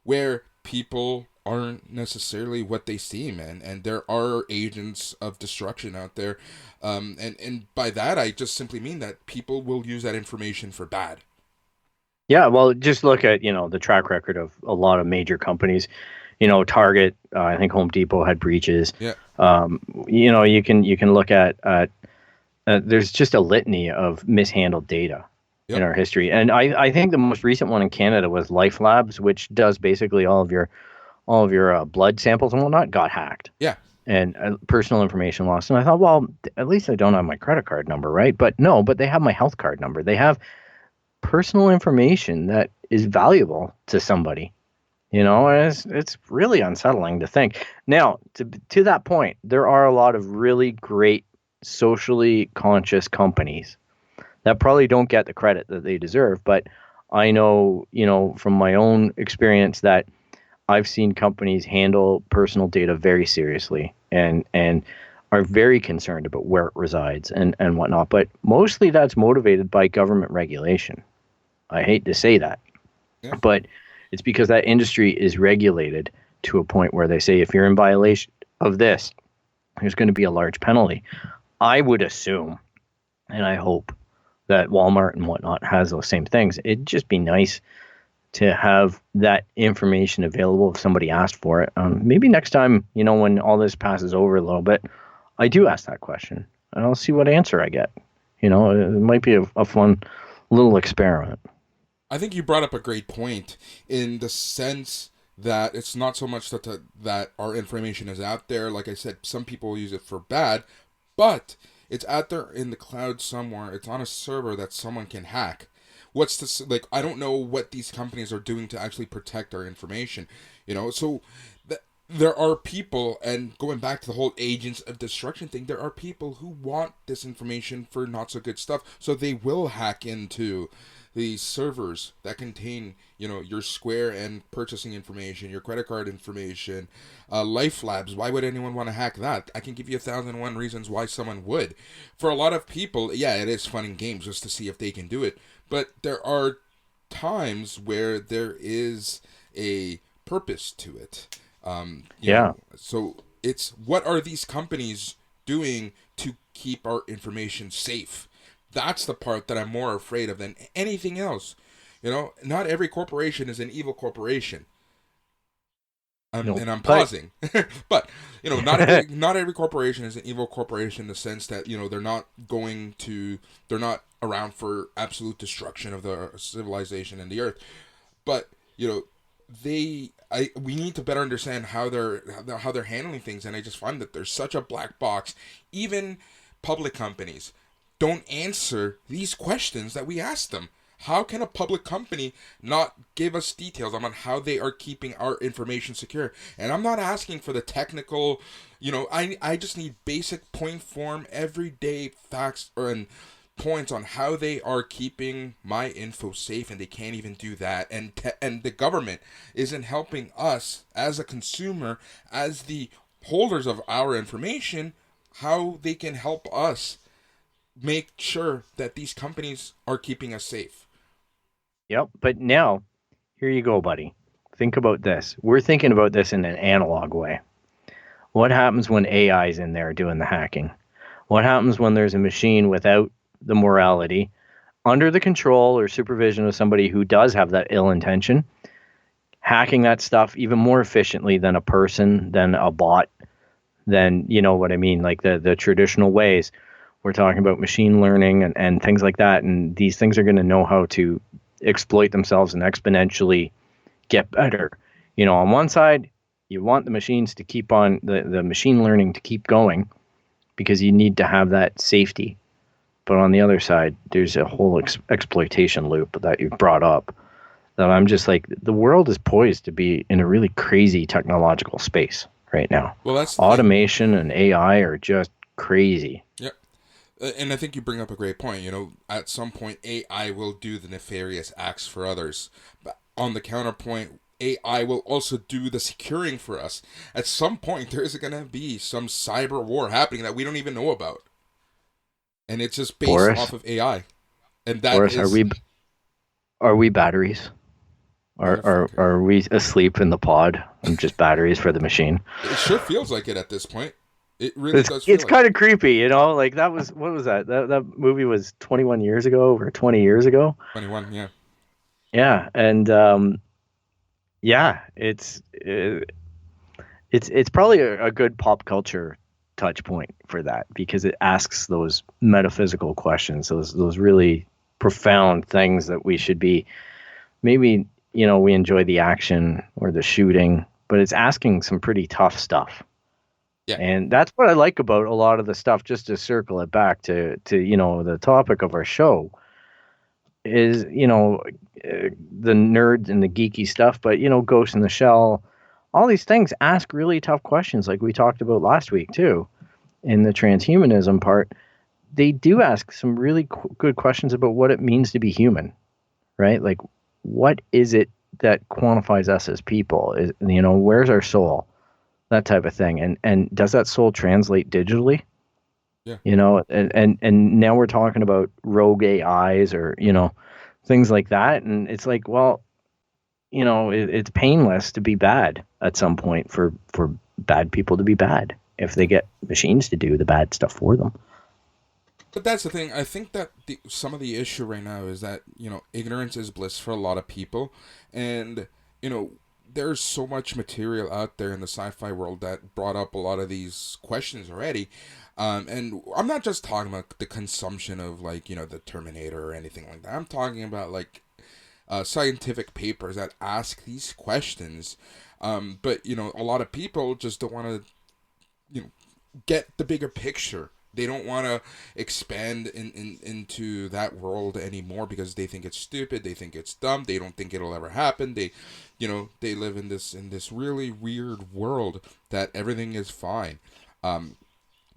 where people aren't necessarily what they seem, and there are agents of destruction out there, and by that I just simply mean that people will use that information for bad. Yeah, well, just look at, the track record of a lot of major companies. Target, I think Home Depot had breaches. Yeah. You can look at there's just a litany of mishandled data in our history. And I think the most recent one in Canada was Life Labs, which does basically all of your blood samples and whatnot got hacked. Yeah. And personal information lost. And I thought, well, at least I don't have my credit card number, right? But no, but they have my health card number. They have personal information that is valuable to somebody, and it's really unsettling to think. Now, to that point, there are a lot of really great socially conscious companies that probably don't get the credit that they deserve, but I know, from my own experience that I've seen companies handle personal data very seriously and are very concerned about where it resides and whatnot. But mostly that's motivated by government regulation. I hate to say that, but it's because that industry is regulated to a point where they say if you're in violation of this, there's going to be a large penalty. I would assume, and I hope, that Walmart and whatnot has those same things. It'd just be nice to have that information available if somebody asked for it. Maybe next time, when all this passes over a little bit, I do ask that question, and I'll see what answer I get. It might be a fun little experiment. I think you brought up a great point in the sense that it's not so much that our information is out there. Like I said, some people use it for bad, but it's out there in the cloud somewhere. It's on a server that someone can hack. What's this, like, I don't know what these companies are doing to actually protect our information, so there are people, and going back to the whole agents of destruction thing, there are people who want this information for not so good stuff, so they will hack into these servers that contain, your Square and purchasing information, your credit card information, Life Labs. Why would anyone want to hack that? I can give you 1,001 reasons why someone would. For a lot of people, yeah, it is fun and games just to see if they can do it. But there are times where there is a purpose to it. So it's, what are these companies doing to keep our information safe? That's the part that I'm more afraid of than anything else. Not every corporation is an evil corporation. And I'm pausing. But, not every corporation is an evil corporation in the sense that, they're not around for absolute destruction of the civilization and the earth. But, we need to better understand how they're handling things, and I just find that there's such a black box. Even public companies, don't answer these questions that we ask them. How can a public company not give us details on how they are keeping our information secure? And I'm not asking for the technical, I just need basic point form, everyday facts and points on how they are keeping my info safe, and they can't even do that. And the government isn't helping us as a consumer, as the holders of our information, how they can help us make sure that these companies are keeping us safe. Yep. But now, here you go, buddy. Think about this. We're thinking about this in an analog way. What happens when AI is in there doing the hacking? What happens when there's a machine without the morality, under the control or supervision of somebody who does have that ill intention, hacking that stuff even more efficiently than a person, than a bot, than, you know what I mean, like the traditional ways? We're talking about machine learning and things like that. And these things are going to know how to exploit themselves and exponentially get better. On one side, you want the machines to keep on, the machine learning to keep going, because you need to have that safety. But on the other side, there's a whole exploitation loop that you've brought up that I'm just like, the world is poised to be in a really crazy technological space right now. Well, that's automation and AI are just crazy. Yep. And I think you bring up a great point. At some point, AI will do the nefarious acts for others. But on the counterpoint, AI will also do the securing for us. At some point, there is going to be some cyber war happening that we don't even know about. And it's just based off of AI. And that Boris, is... are we batteries? Are we asleep in the pod and just batteries for the machine? It sure feels like it at this point. It really does feel it's kind of creepy, like that was, what was that? That movie was 21 years ago or 20 years ago? 21, yeah. Yeah, and it's probably a good pop culture touch point for that, because it asks those metaphysical questions, those really profound things that we should be, maybe, we enjoy the action or the shooting, but it's asking some pretty tough stuff. Yeah. And that's what I like about a lot of the stuff, just to circle it back to the topic of our show, is, the nerd and the geeky stuff, but, Ghost in the Shell, all these things ask really tough questions, like we talked about last week too, in the transhumanism part. They do ask some really good questions about what it means to be human, right? Like, what is it that quantifies us as people? Where's our soul? That type of thing. And does that soul translate digitally? Yeah. And now we're talking about rogue AIs or, things like that. And it's like, well, it's painless to be bad at some point, for bad people to be bad, if they get machines to do the bad stuff for them. But that's the thing. I think that some of the issue right now is that, ignorance is bliss for a lot of people. And, there's so much material out there in the sci-fi world that brought up a lot of these questions already. And I'm not just talking about the consumption of, the Terminator or anything like that. I'm talking about, scientific papers that ask these questions. But, a lot of people just don't want to, get the bigger picture. They don't want to expand into that world anymore, because they think it's stupid. They think it's dumb. They don't think it'll ever happen. They live in this really weird world that everything is fine.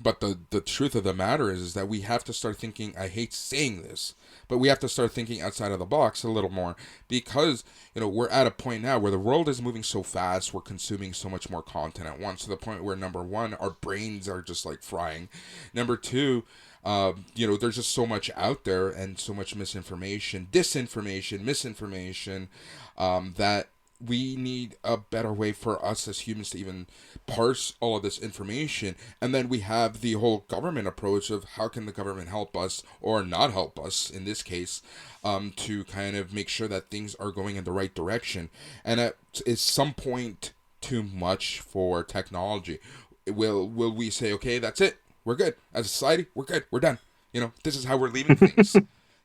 But the truth of the matter is that we have to start thinking, I hate saying this, but we have to start thinking outside of the box a little more, because, we're at a point now where the world is moving so fast, we're consuming so much more content at once, to the point where, number one, our brains are just frying. Number two, there's just so much out there, and so much misinformation, disinformation, misinformation, that we need a better way for us as humans to even parse all of this information. And then we have the whole government approach of how can the government help us, or not help us in this case, to kind of make sure that things are going in the right direction. And at some point, too much for technology. Will we say, okay, that's it, we're good as a society, we're good, we're done, this is how we're leaving things?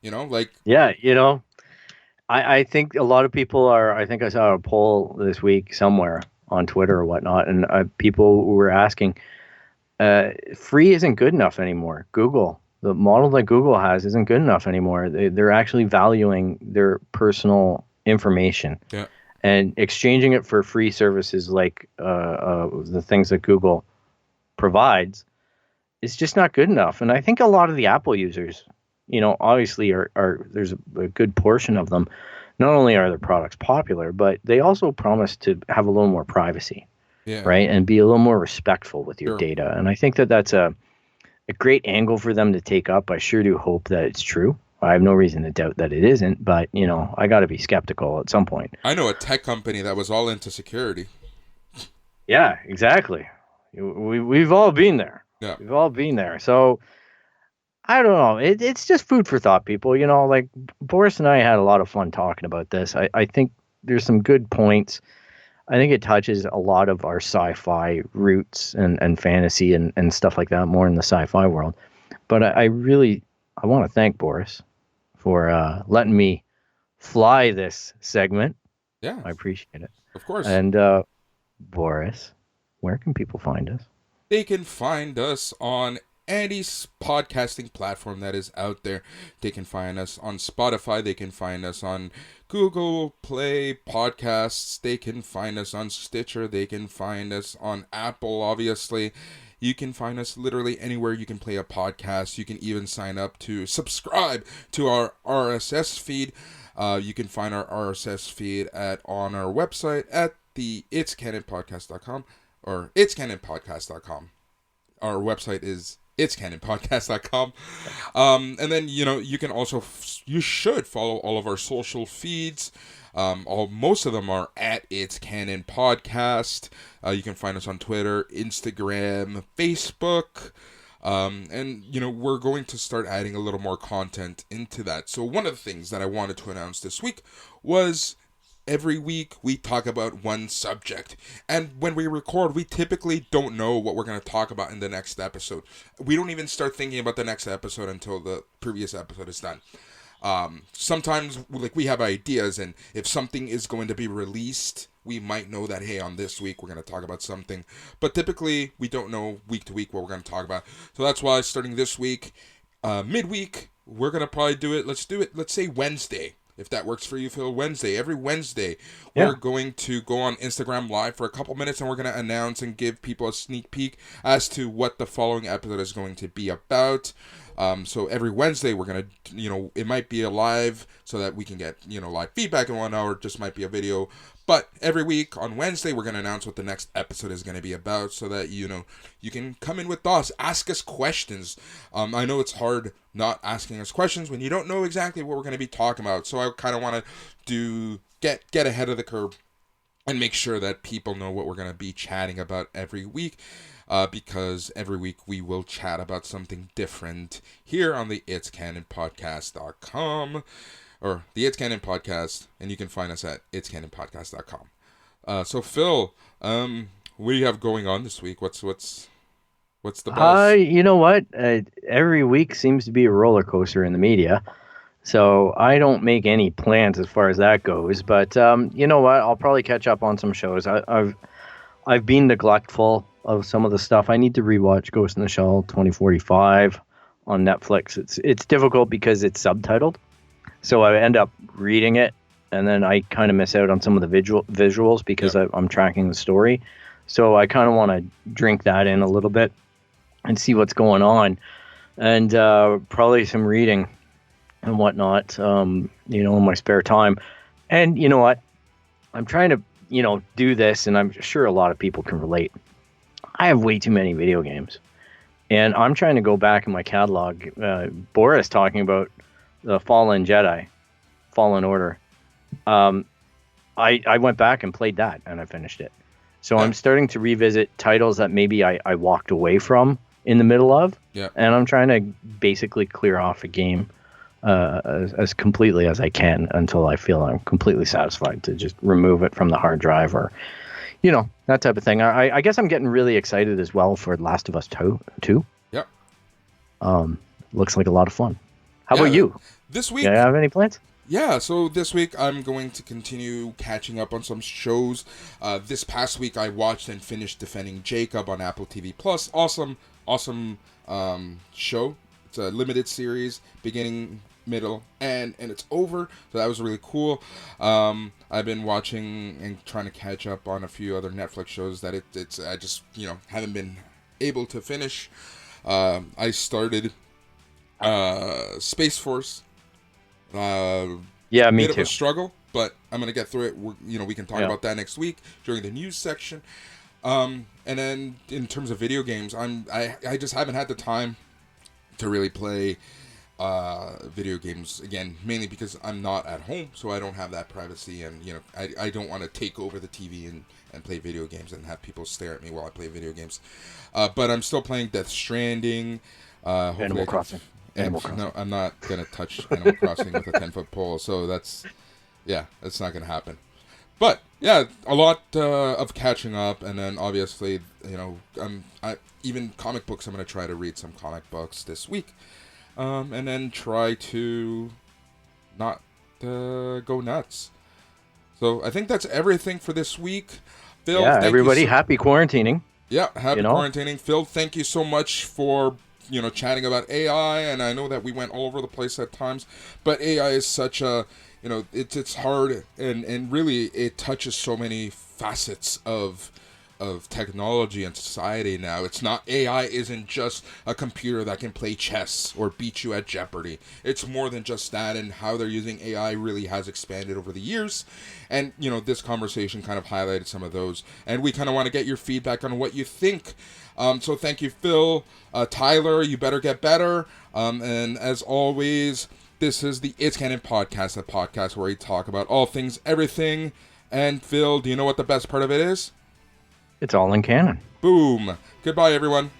Yeah, I think a lot of people are, I think I saw a poll this week somewhere on Twitter or whatnot, and people were asking, free isn't good enough anymore. Google The model that Google has isn't good enough anymore. They're actually valuing their personal information Yeah. and exchanging it for free services like the things that Google provides is just not good enough. And I think a lot of the Apple users, obviously are there's a good portion of them. Not only are their products popular, but they also promise to have a little more privacy, Yeah. right? And be a little more respectful with your Sure. data. And I think that that's a great angle for them to take up. I sure do hope that it's true. I have no reason to doubt that it isn't, but I got to be skeptical at some point. I know a tech company that was all into security. Yeah, exactly. We've all been there. Yeah. We've all been there. So I don't know. It's just food for thought, people. Like Boris and I had a lot of fun talking about this. I think there's some good points. I think it touches a lot of our sci-fi roots and fantasy and stuff like that, more in the sci-fi world. But I want to thank Boris for letting me fly this segment. Yeah. I appreciate it. Of course. And Boris, where can people find us? They can find us on any podcasting platform that is out there. They can find us on Spotify. They can find us on Google Play Podcasts. They can find us on Stitcher. They can find us on Apple, obviously. You can find us literally anywhere you can play a podcast. You can even sign up to subscribe to our RSS feed. You can find our RSS feed on our website at the itscanonpodcast.com or itscanonpodcast.com. Our website is itscanonpodcast.com. And then, you can also, you should follow all of our social feeds. Most of them are at It's Canon Podcast. You can find us on Twitter, Instagram, Facebook. And, we're going to start adding a little more content into that. So one of the things that I wanted to announce this week was every week we talk about one subject. And when we record, we typically don't know what we're going to talk about in the next episode. We don't even start thinking about the next episode until the previous episode is done. Sometimes we have ideas, and if something is going to be released, we might know that, hey, on this week we're going to talk about something. But typically we don't know week to week what we're going to talk about. So that's why starting this week, midweek, we're going to probably do it. Let's say Wednesday. If that works for you, Phil, Wednesday. Every Wednesday, we're going to go on Instagram Live for a couple minutes, and we're going to announce and give people a sneak peek as to what the following episode is going to be about. So every Wednesday, we're going to, it might be a live so that we can get, live feedback in 1 hour. It just might be a video. But every week on Wednesday, we're going to announce what the next episode is going to be about so that, you can come in with thoughts, ask us questions. I know it's hard not asking us questions when you don't know exactly what we're going to be talking about. So I kind of want to get ahead of the curve and make sure that people know what we're going to be chatting about every week. Because every week we will chat about something different here on the itscanonpodcast.com or the It's Canon Podcast, and you can find us at itscanonpodcast.com. So Phil, what do you have going on this week? What's the buzz? You know what? Every week seems to be a roller coaster in the media. So I don't make any plans as far as that goes. But you know what? I'll probably catch up on some shows. I've been neglectful of some of the stuff. I need to rewatch Ghost in the Shell 2045 on Netflix. It's difficult because it's subtitled. So I end up reading it, and then I kind of miss out on some of the visuals because I'm tracking the story. So I kind of want to drink that in a little bit and see what's going on, and probably some reading and whatnot, in my spare time. And you know what? I'm trying to, do this, and I'm sure a lot of people can relate. I have way too many video games, and I'm trying to go back in my catalog. Boris talking about the Fallen Jedi, Fallen Order. I went back and played that, and I finished it. So I'm starting to revisit titles that maybe I walked away from in the middle of, and I'm trying to basically clear off a game as completely as I can until I feel I'm completely satisfied to just remove it from the hard drive or, that type of thing. I guess I'm getting really excited as well for Last of Us 2. Yep. Looks like a lot of fun. How about you? This week? Do you have any plans? Yeah, so this week I'm going to continue catching up on some shows. This past week I watched and finished Defending Jacob on Apple TV Plus. Awesome show. It's a limited series, beginning, middle, and it's over. So that was really cool. I've been watching and trying to catch up on a few other Netflix shows that I just haven't been able to finish. I started Space Force. Yeah, me bit too. of a struggle, but I'm gonna get through it. We can talk Yeah. about that next week during the news section. And then in terms of video games, I just haven't had the time to really play video games again, mainly because I'm not at home, so I don't have that privacy, and I don't want to take over the TV and play video games and have people stare at me while I play video games. But I'm still playing Death Stranding. Animal Crossing. No, I'm not gonna touch Animal Crossing with a 10-foot pole, so that's not gonna happen. But yeah, a lot of catching up, and then obviously, even comic books. I'm gonna try to read some comic books this week, and then try to not go nuts. So I think that's everything for this week. Phil, Yeah, thank everybody, you happy quarantining. Yeah, happy quarantining. Phil, thank you so much for chatting about AI, and I know that we went all over the place at times, but AI is such a it's hard, and really it touches so many facets of technology and society now. It's not, AI isn't just a computer that can play chess or beat you at Jeopardy. It's more than just that, and how they're using AI really has expanded over the years. And this conversation kind of highlighted some of those, and we kind of want to get your feedback on what you think. So thank you, Phil. Tyler, you better get better. And as always, this is the It's Canon Podcast, a podcast where we talk about all things, everything. And Phil, do you know what the best part of it is? It's all in canon. Boom. Goodbye, everyone.